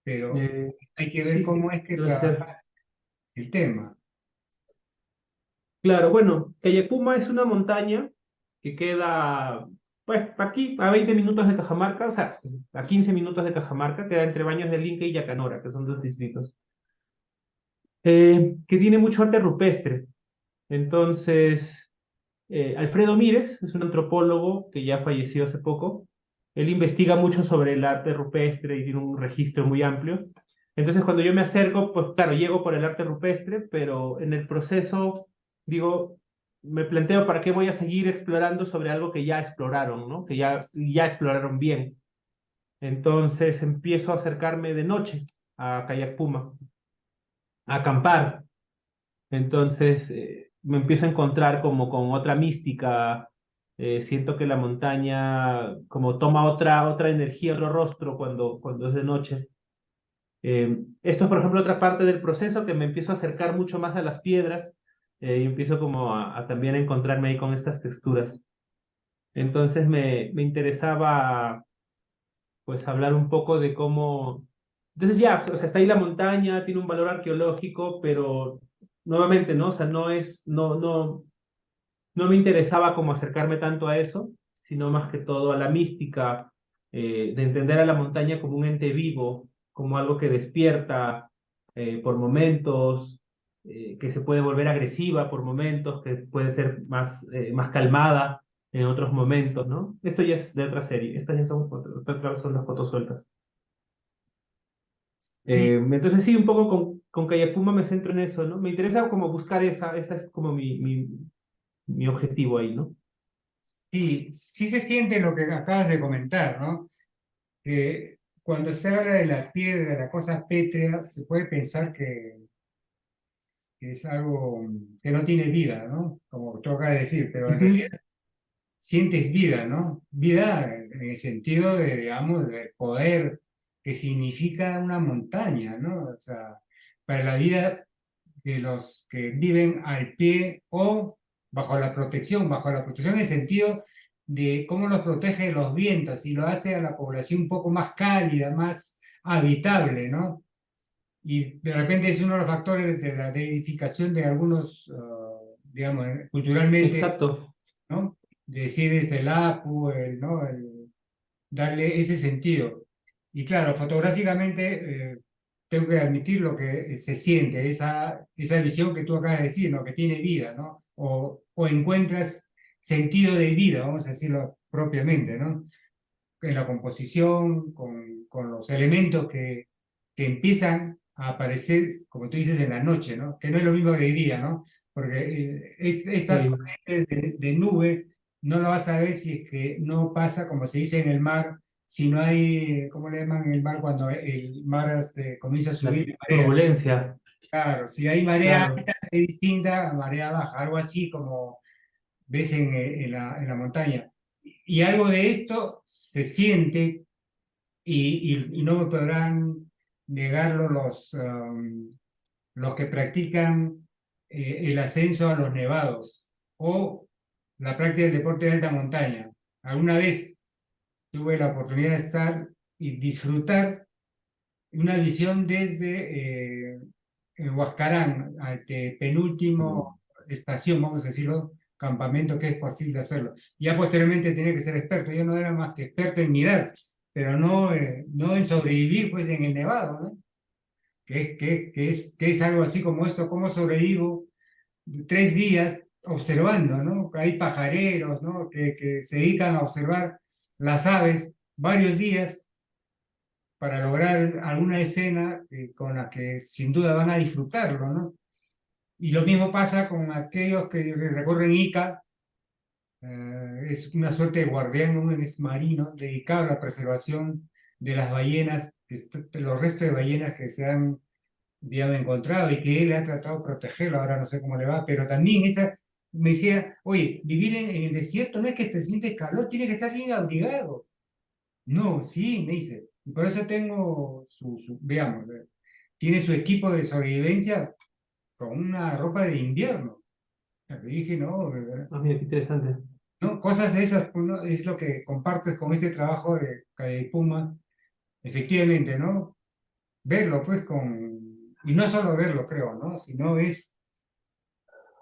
pero Eh, hay que ver sí, cómo es que debe ser. trabajas el tema. Claro, bueno, Cayapuma es una montaña que queda, pues, aquí a 20 minutos de Cajamarca, o sea, a 15 minutos de Cajamarca, queda entre Baños del Inca y Yacanora, que son dos distritos, que tiene mucho arte rupestre. Entonces, Alfredo Mírez es un antropólogo que ya falleció hace poco. Él investiga mucho sobre el arte rupestre y tiene un registro muy amplio. Entonces, cuando yo me acerco, pues claro, llego por el arte rupestre, pero en el proceso, digo, me planteo para qué voy a seguir explorando sobre algo que ya exploraron, ¿no? Que ya exploraron bien. Entonces, empiezo a acercarme de noche a Kayak Puma, a acampar. Entonces me empiezo a encontrar como con otra mística, siento que la montaña como toma otra energía, otro rostro cuando es de noche. Esto es, por ejemplo, otra parte del proceso que me empiezo a acercar mucho más a las piedras y empiezo como a también a encontrarme ahí con estas texturas. Entonces me interesaba pues hablar un poco de cómo... Entonces ya, o sea, está ahí la montaña, tiene un valor arqueológico, pero nuevamente, ¿no? O sea, no me interesaba como acercarme tanto a eso, sino más que todo a la mística, de entender a la montaña como un ente vivo, como algo que despierta por momentos, que se puede volver agresiva por momentos, que puede ser más calmada en otros momentos, ¿no? Esto ya es de otra serie, estas ya son, otra vez son las fotos sueltas. Y, Entonces sí, un poco con Kayapuma me centro en eso, ¿no? Me interesa como buscar esa es como mi objetivo ahí, ¿no? y sí se siente lo que acabas de comentar, ¿no? Que cuando se habla de la piedra, de la cosa pétrea, se puede pensar que es algo que no tiene vida, ¿no? Como tú acabas de decir, pero en realidad Ujú. sientes vida, ¿no? Vida en el sentido de, digamos, del poder que significa una montaña, ¿no? O sea, para la vida de los que viven al pie o bajo la protección en el sentido de cómo los protege de los vientos y lo hace a la población un poco más cálida, más habitable, ¿no? Y de repente es uno de los factores de la edificación de algunos, digamos, culturalmente, Exacto. ¿no? Decir desde el Apu, ¿no? Darle ese sentido. Y claro, fotográficamente tengo que admitir lo que se siente, esa visión que tú acabas de decir, ¿no? Que tiene vida, ¿no? O encuentras sentido de vida, vamos a decirlo propiamente, ¿no? En la composición, con los elementos que empiezan a aparecer, como tú dices, en la noche, ¿no? Que no es lo mismo que de día, ¿no? Porque estas Sí, corrientes de nube no lo vas a ver si es que no pasa, como se dice en el mar, si no hay, ¿cómo le llaman en el mar cuando el mar comienza a la subir la marea? turbulencia, Claro, si hay marea claro. alta es distinta a marea baja, algo así como ves en la montaña. Y algo de esto se siente y no me podrán negarlo los que practican el ascenso a los nevados o la práctica del deporte de alta montaña. Alguna vez tuve la oportunidad de estar y disfrutar una visión desde Huascarán, penúltimo estación, vamos a decirlo, campamento, que es posible hacerlo. Ya posteriormente tenía que ser experto, yo no era más que experto en mirar, pero no en sobrevivir pues en el nevado, ¿no? Que es algo así como esto, cómo sobrevivo 3 días observando, ¿no? Hay pajareros, ¿no? Que se dedican a observar las aves varios días para lograr alguna escena con la que sin duda van a disfrutarlo, ¿no? Y lo mismo pasa con aquellos que recorren Ica, es una suerte de guardián, un marino dedicado a la preservación de las ballenas, los restos de ballenas que se han, digamos, encontrado y que él ha tratado de protegerlo, ahora no sé cómo le va, pero también me decía, oye, vivir en el desierto no es que te sientes calor, tiene que estar bien abrigado. No, sí, me dice. Y por eso tengo veamos, tiene su equipo de sobrevivencia con una ropa de invierno. O sea, le dije, no, ¿verdad? Ah, mira, qué interesante. No, cosas de esas pues, ¿no? Es lo que compartes con este trabajo de Puma, efectivamente, ¿no? Verlo, pues, y no solo verlo, creo, ¿no? Sino es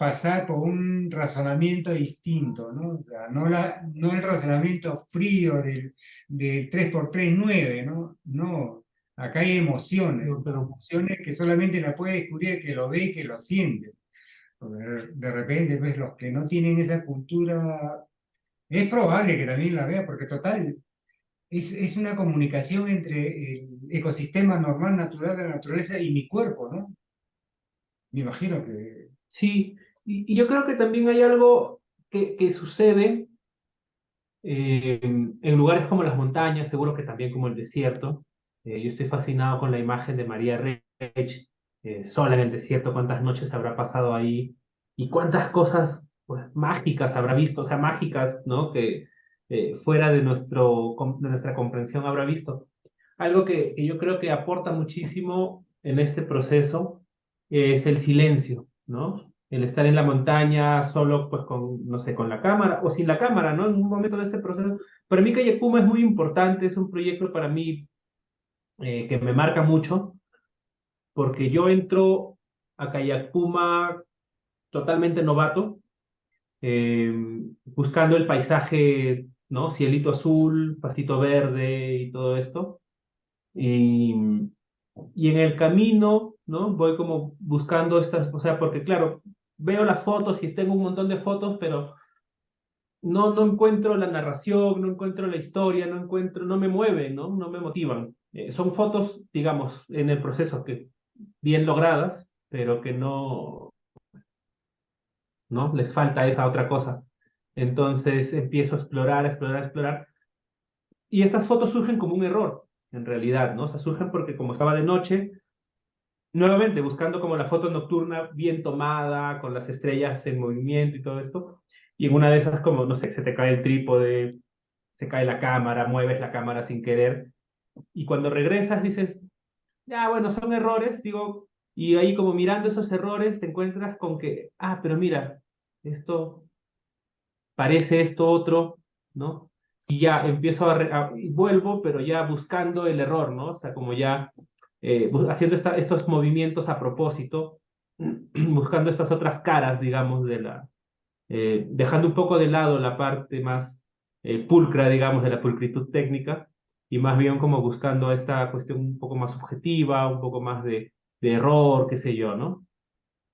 pasar por un razonamiento distinto, ¿no? O sea, no el razonamiento frío del 3x3 9, ¿no? No, acá hay No, pero emociones que solamente la puede descubrir el que lo ve y que lo siente. Porque de repente, pues, los que no tienen esa cultura, es probable que también la vea, porque total, es una comunicación entre el ecosistema normal, natural de la naturaleza y mi cuerpo, ¿no? Me imagino que... sí, y yo creo que también hay algo que sucede en lugares como las montañas, seguro que también como el desierto. Yo estoy fascinado con la imagen de María Reich, sola en el desierto, cuántas noches habrá pasado ahí y cuántas cosas pues, mágicas habrá visto, o sea, mágicas, ¿no? Que fuera de, de nuestra comprensión habrá visto. Algo que yo creo que aporta muchísimo en este proceso es el silencio, ¿no? El estar en la montaña solo, pues con, no sé, con la cámara o sin la cámara, ¿no? En un momento de este proceso. Para mí Calle Puma es muy importante, es un proyecto para mí que me marca mucho, porque yo entro a Kayak Puma totalmente novato, eh, buscando el paisaje, ¿no? Cielito azul, pastito verde y todo esto. Y, y en el camino, ¿no? Voy como buscando estas, o sea, porque claro, veo las fotos y tengo un montón de fotos, pero no encuentro la narración, no encuentro la historia, no me mueven, ¿no? No me motivan. Son fotos, digamos, en el proceso que bien logradas, pero que ¿no? Les falta esa otra cosa. Entonces empiezo a explorar, explorar, explorar. Y estas fotos surgen como un error, en realidad, ¿no? O sea, surgen porque como estaba de noche, nuevamente buscando como la foto nocturna bien tomada, con las estrellas en movimiento y todo esto, y en una de esas como, no sé, se te cae el trípode, se cae la cámara, mueves la cámara sin querer, y cuando regresas dices, ya, bueno, son errores, digo, y ahí como mirando esos errores te encuentras con que, ah, pero mira, esto parece esto otro, ¿no? Y ya empiezo y vuelvo, pero ya buscando el error, ¿no? O sea, como ya haciendo estos movimientos a propósito, buscando estas otras caras, digamos, dejando un poco de lado la parte más pulcra, digamos, de la pulcritud técnica, y más bien como buscando esta cuestión un poco más subjetiva, un poco más de error, qué sé yo, ¿no?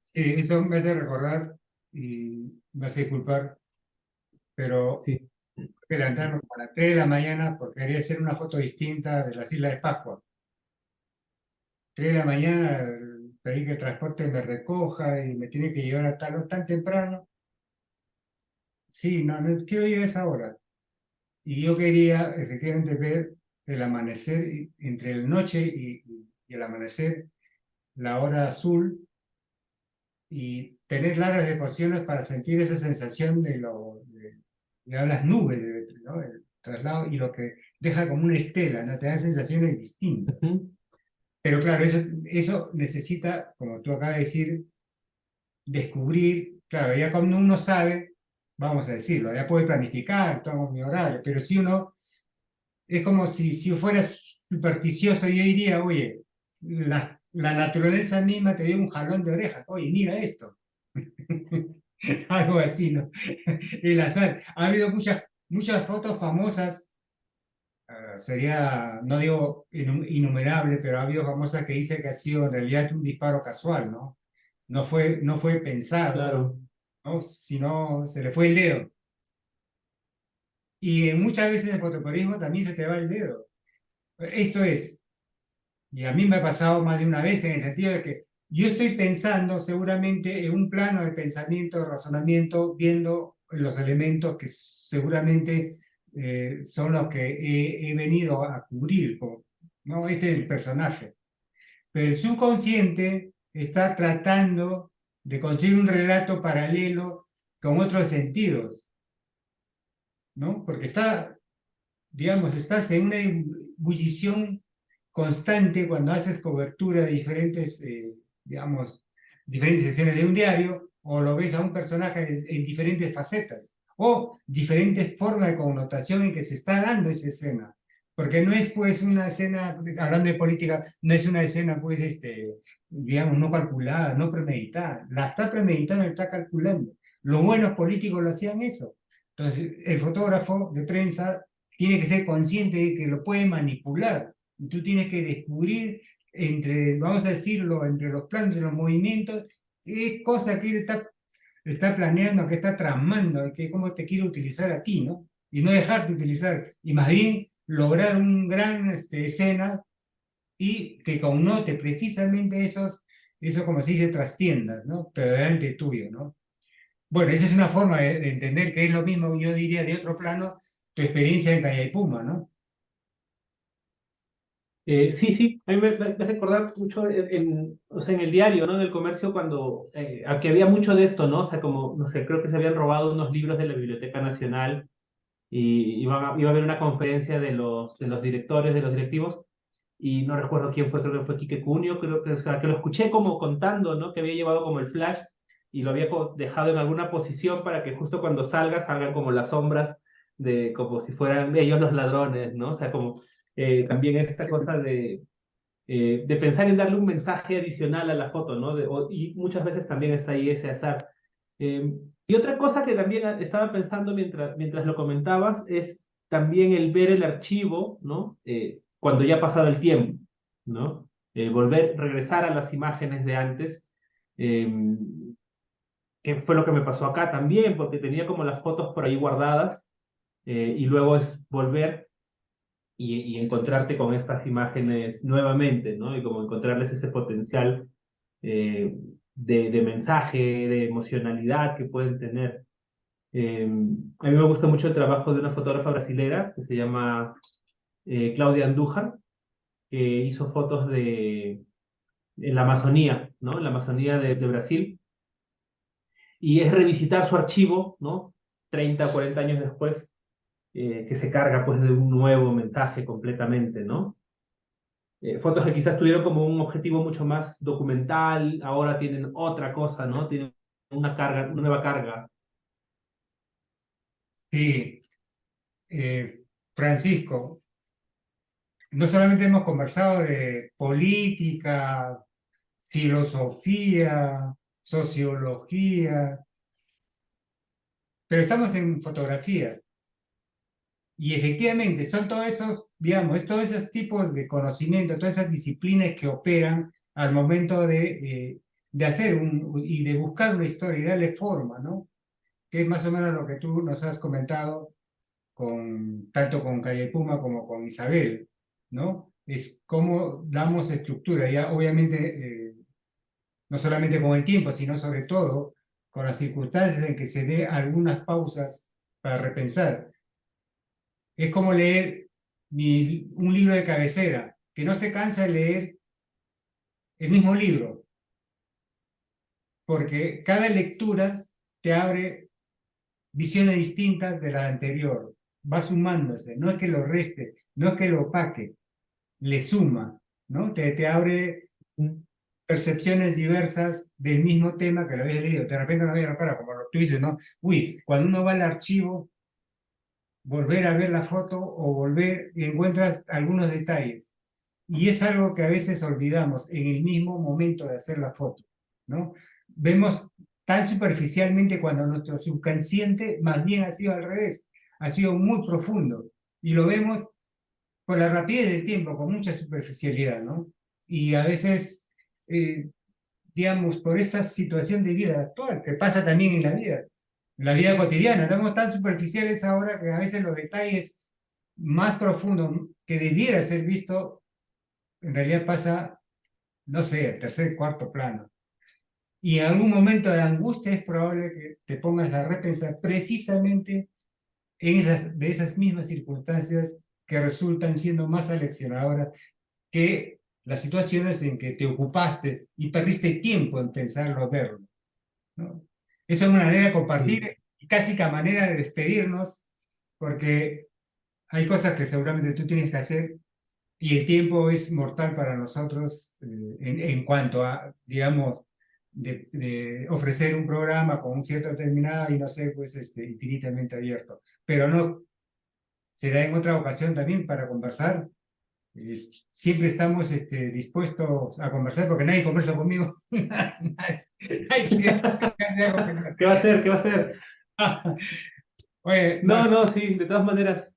Sí, eso me hace recordar y me hace disculpar, pero Sí. tuve que levantarme a las 3 de la mañana porque quería hacer una foto distinta de las Islas de Pascua. 3 de la mañana pedí que el transporte me recoja y me tiene que llevar a tal tan temprano. Sí, no quiero ir a esa hora. Y yo quería efectivamente ver el amanecer entre la noche y el amanecer, la hora azul y tener largas exposiciones para sentir esa sensación de las nubes, ¿no? traslado y lo que deja como una estela, ¿no? Te da sensaciones distintas. Ujú. Pero claro, eso necesita, como tú acabas de decir, descubrir, claro, ya cuando uno sabe, vamos a decirlo, ya puede planificar, tengo mi horario, pero si uno, es como si yo fuera supersticioso, yo diría, oye, la naturaleza misma te dio un jalón de orejas, oye, mira esto. Algo así, ¿no? El azar. Ha habido muchas fotos famosas, sería, no digo innumerable, pero ha habido famosas que dice que ha sido en realidad un disparo casual, ¿no? No fue pensado, Claro, ¿no? Sino se le fue el dedo. Y muchas veces en el fotoperiodismo también se te va el dedo. Esto es, y a mí me ha pasado más de una vez en el sentido de que yo estoy pensando seguramente en un plano de pensamiento, de razonamiento, viendo los elementos que seguramente son los que he venido a cubrir, ¿no? Este es el personaje. Pero el subconsciente está tratando de construir un relato paralelo con otros sentidos, ¿no? Porque digamos, estás en una ebullición constante cuando haces cobertura de diferentes, digamos, diferentes secciones de un diario, o lo ves a un personaje en diferentes facetas, o diferentes formas de connotación en que se está dando esa escena. Porque no es pues una escena, hablando de política, no es una escena pues, digamos, no calculada, no premeditada. La está premeditando, la está calculando. Los buenos políticos lo hacían eso. Entonces, el fotógrafo de prensa tiene que ser consciente de que lo puede manipular. Y tú tienes que descubrir entre, vamos a decirlo, entre los planos y los movimientos, qué cosa que él está planeando, que está tramando, que cómo te quiere utilizar a ti, ¿no? Y no dejarte utilizar, y más bien lograr un gran escena y que connote precisamente eso como se dice, trastiendas, ¿no? Pero delante tuyo, ¿no? Bueno, esa es una forma de entender que es lo mismo, yo diría, de otro plano, tu experiencia en Callao, ¿no? Sí, sí, a mí me hace recordar mucho o sea, en el diario, ¿no? Del comercio, cuando aquí había mucho de esto, ¿no? O sea, como, no sé, creo que se habían robado unos libros de la Biblioteca Nacional y iba a haber una conferencia de los directores, de los directivos, y no recuerdo quién fue, creo que fue Quique Cunio, creo que, o sea, que lo escuché como contando, ¿no? Que había llevado como el flash y lo había dejado en alguna posición para que justo cuando salgan como las sombras de, como si fueran ellos los ladrones, ¿no? O sea, como también esta cosa de pensar en darle un mensaje adicional a la foto, ¿no? Y muchas veces también está ahí ese azar. Y otra cosa que también estaba pensando mientras lo comentabas es también el ver el archivo, ¿no? Cuando ya ha pasado el tiempo, ¿no? Regresar a las imágenes de antes, eh, que fue lo que me pasó acá también, porque tenía como las fotos por ahí guardadas, y luego es volver y encontrarte con estas imágenes nuevamente, ¿no? Y como encontrarles ese potencial eh, de mensaje, de emocionalidad que pueden tener. A mí me gusta mucho el trabajo de una fotógrafa brasilera que se llama Claudia Andújar, que hizo fotos en la Amazonía, ¿no? En la Amazonía de Brasil, y es revisitar su archivo, ¿no? 30, 40 años después, que se carga pues de un nuevo mensaje completamente, ¿no? Fotos que quizás tuvieron como un objetivo mucho más documental, ahora tienen otra cosa, ¿no? Tienen una nueva carga. Sí, Francisco, no solamente hemos conversado de política, filosofía, sociología, pero estamos en fotografía. Y efectivamente, son todos esos, digamos, todos esos tipos de conocimiento, todas esas disciplinas que operan al momento de hacer y de buscar una historia y darle forma, ¿no? Que es más o menos lo que tú nos has comentado tanto con Calle Puma como con Isabel, ¿no? Es cómo damos estructura, ya obviamente no solamente con el tiempo, sino sobre todo con las circunstancias en que se dé algunas pausas para repensar. Es como leer un libro de cabecera, que no se cansa de leer el mismo libro, porque cada lectura te abre visiones distintas de la anterior. va sumándose, no es que lo reste, no es que lo opaque, le suma, ¿no? Te abre percepciones diversas del mismo tema que lo habías leído. De repente no había reparado, como tú dices, ¿no? Uy, cuando uno va al archivo, volver a ver la foto o volver y encuentras algunos detalles. Y es algo que a veces olvidamos en el mismo momento de hacer la foto, ¿no? Vemos tan superficialmente cuando nuestro subconsciente más bien ha sido al revés, ha sido muy profundo. Y lo vemos por la rapidez del tiempo, con mucha superficialidad, ¿no? Y a veces, digamos, por esta situación de vida actual, que pasa también en la vida cotidiana, estamos tan superficiales ahora que a veces los detalles más profundos que debiera ser visto, en realidad pasa, no sé, tercer, cuarto plano. Y en algún momento de angustia es probable que te pongas a repensar precisamente de esas mismas circunstancias que resultan siendo más aleccionadoras que las situaciones en que te ocupaste y perdiste tiempo en pensarlo, verlo, ¿no? Eso es una manera de Sí. compartir y casi que a manera de despedirnos, porque hay cosas que seguramente tú tienes que hacer y el tiempo es mortal para nosotros en cuanto a, digamos, de ofrecer un programa con un cierto determinado y no ser pues infinitamente abierto. Pero no, será en otra ocasión también para conversar. Siempre estamos dispuestos a conversar porque nadie conversa conmigo. Nadie quiere conversar. ¿Qué va a ser? ¿Qué va a ser? Oye, No, no, sí, de todas maneras.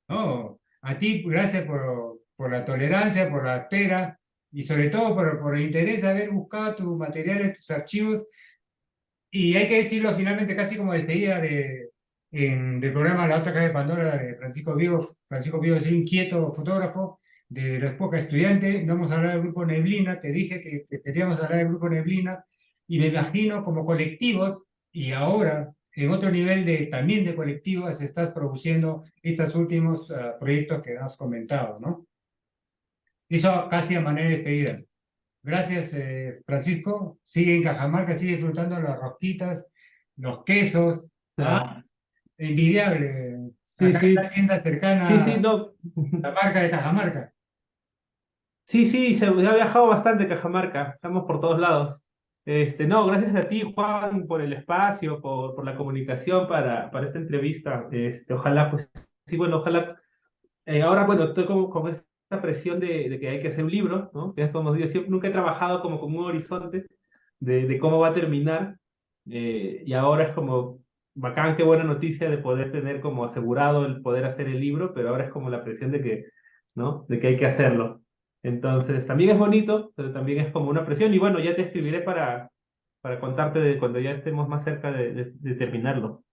no, a ti gracias por la tolerancia, por la espera y sobre todo por el interés de haber buscado tus materiales, tus archivos. Y hay que decirlo finalmente, casi como despedida del programa La Otra Caja de Pandora de Francisco Vigo. Francisco Vigo es un inquieto fotógrafo de la época estudiante. No hemos hablado del grupo Neblina, te dije que queríamos hablar del grupo Neblina y me imagino como colectivos y ahora en otro nivel también de colectivos estás produciendo estos últimos proyectos que has comentado, ¿no? Eso casi a manera de despedida. Gracias, Francisco. Sigue en Cajamarca, sigue disfrutando las rosquitas, los quesos. Ah, Ah, envidiable. sí, Acá en sí, la tienda sí, cercana sí, a no. la marca de Cajamarca. Sí, sí, se ha viajado bastante Cajamarca, estamos por todos lados. No, gracias a ti, Juan, por el espacio, por la comunicación para esta entrevista. Ojalá, pues, sí, bueno, ojalá. Ahora, bueno, estoy con esta presión de que hay que hacer un libro, ¿no? Que es como digo, siempre, nunca he trabajado como con un horizonte de cómo va a terminar. Y ahora es como bacán, qué buena noticia de poder tener como asegurado el poder hacer el libro, pero ahora es como la presión de que, ¿no? De que hay que hacerlo. Entonces, también es bonito, pero también es como una presión. Y bueno, ya te escribiré para contarte de cuando ya estemos más cerca de terminarlo.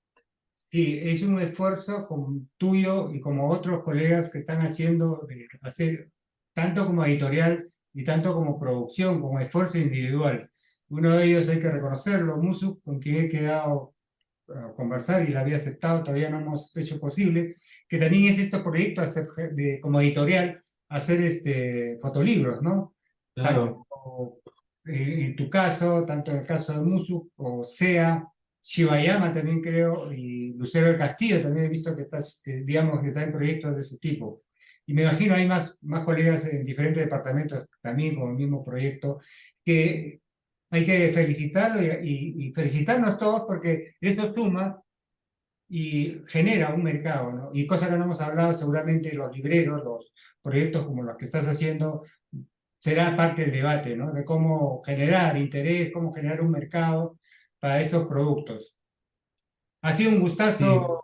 Sí, es un esfuerzo como tuyo y como otros colegas que están haciendo, de hacer tanto como editorial y tanto como producción, como esfuerzo individual. Uno de ellos hay que reconocerlo, Musu, con quien he quedado a conversar y la había aceptado, todavía no hemos hecho posible, que también es este proyecto como editorial, hacer fotolibros, ¿no? Tanto Claro, en tu caso, tanto en el caso de Musu, o Sea, Shibayama también creo, y Lucero del Castillo también he visto que estás, digamos, que está en proyectos de ese tipo. Y me imagino hay más colegas en diferentes departamentos también con el mismo proyecto, que hay que felicitarlo y felicitarnos todos porque esto suma y genera un mercado, ¿no? Y cosa que no hemos hablado, seguramente los libreros, los proyectos como los que estás haciendo, será parte del debate, ¿no? De cómo generar interés, cómo generar un mercado para estos productos. Ha sido un sí. gustazo,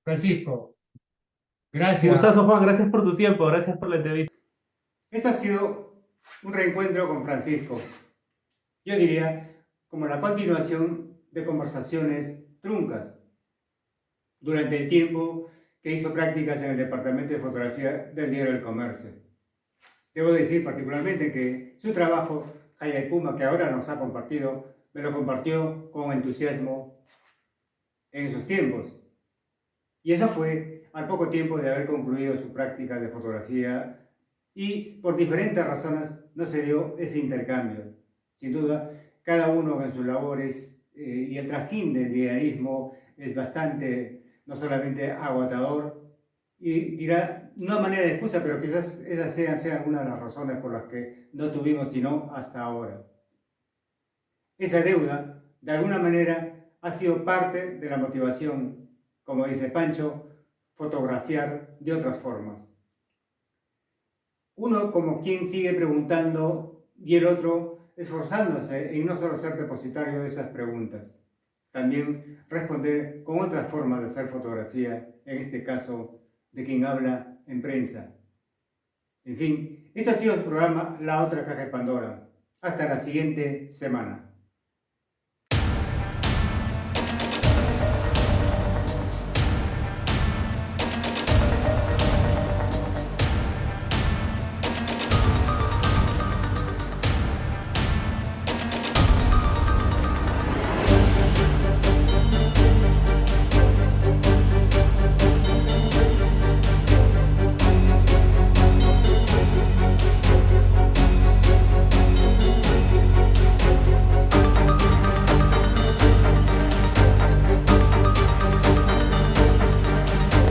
Francisco. Un Gracias. gustazo, Juan, gracias por tu tiempo, gracias por la entrevista. Esto ha sido un reencuentro con Francisco. Yo diría como la continuación de conversaciones truncas durante el tiempo que hizo prácticas en el Departamento de Fotografía del Diario del Comercio. Debo decir particularmente que su trabajo, Jaya Puma, que ahora nos ha compartido, me lo compartió con entusiasmo en esos tiempos. Y eso fue al poco tiempo de haber concluido su práctica de fotografía y por diferentes razones no se dio ese intercambio. Sin duda, cada uno en sus labores y el trasquín del diarismo es bastante no solamente agotador, y dirá, no a manera de excusa, pero quizás esas sean algunas de las razones por las que no tuvimos sino hasta ahora. Esa deuda, de alguna manera, ha sido parte de la motivación, como dice Pancho, fotografiar de otras formas. Uno como quien sigue preguntando y el otro esforzándose en no solo ser depositario de esas preguntas, también responder con otras formas de hacer fotografía, en este caso de quien habla en prensa. En fin, esto ha sido el programa La Otra Caja de Pandora. Hasta la siguiente semana.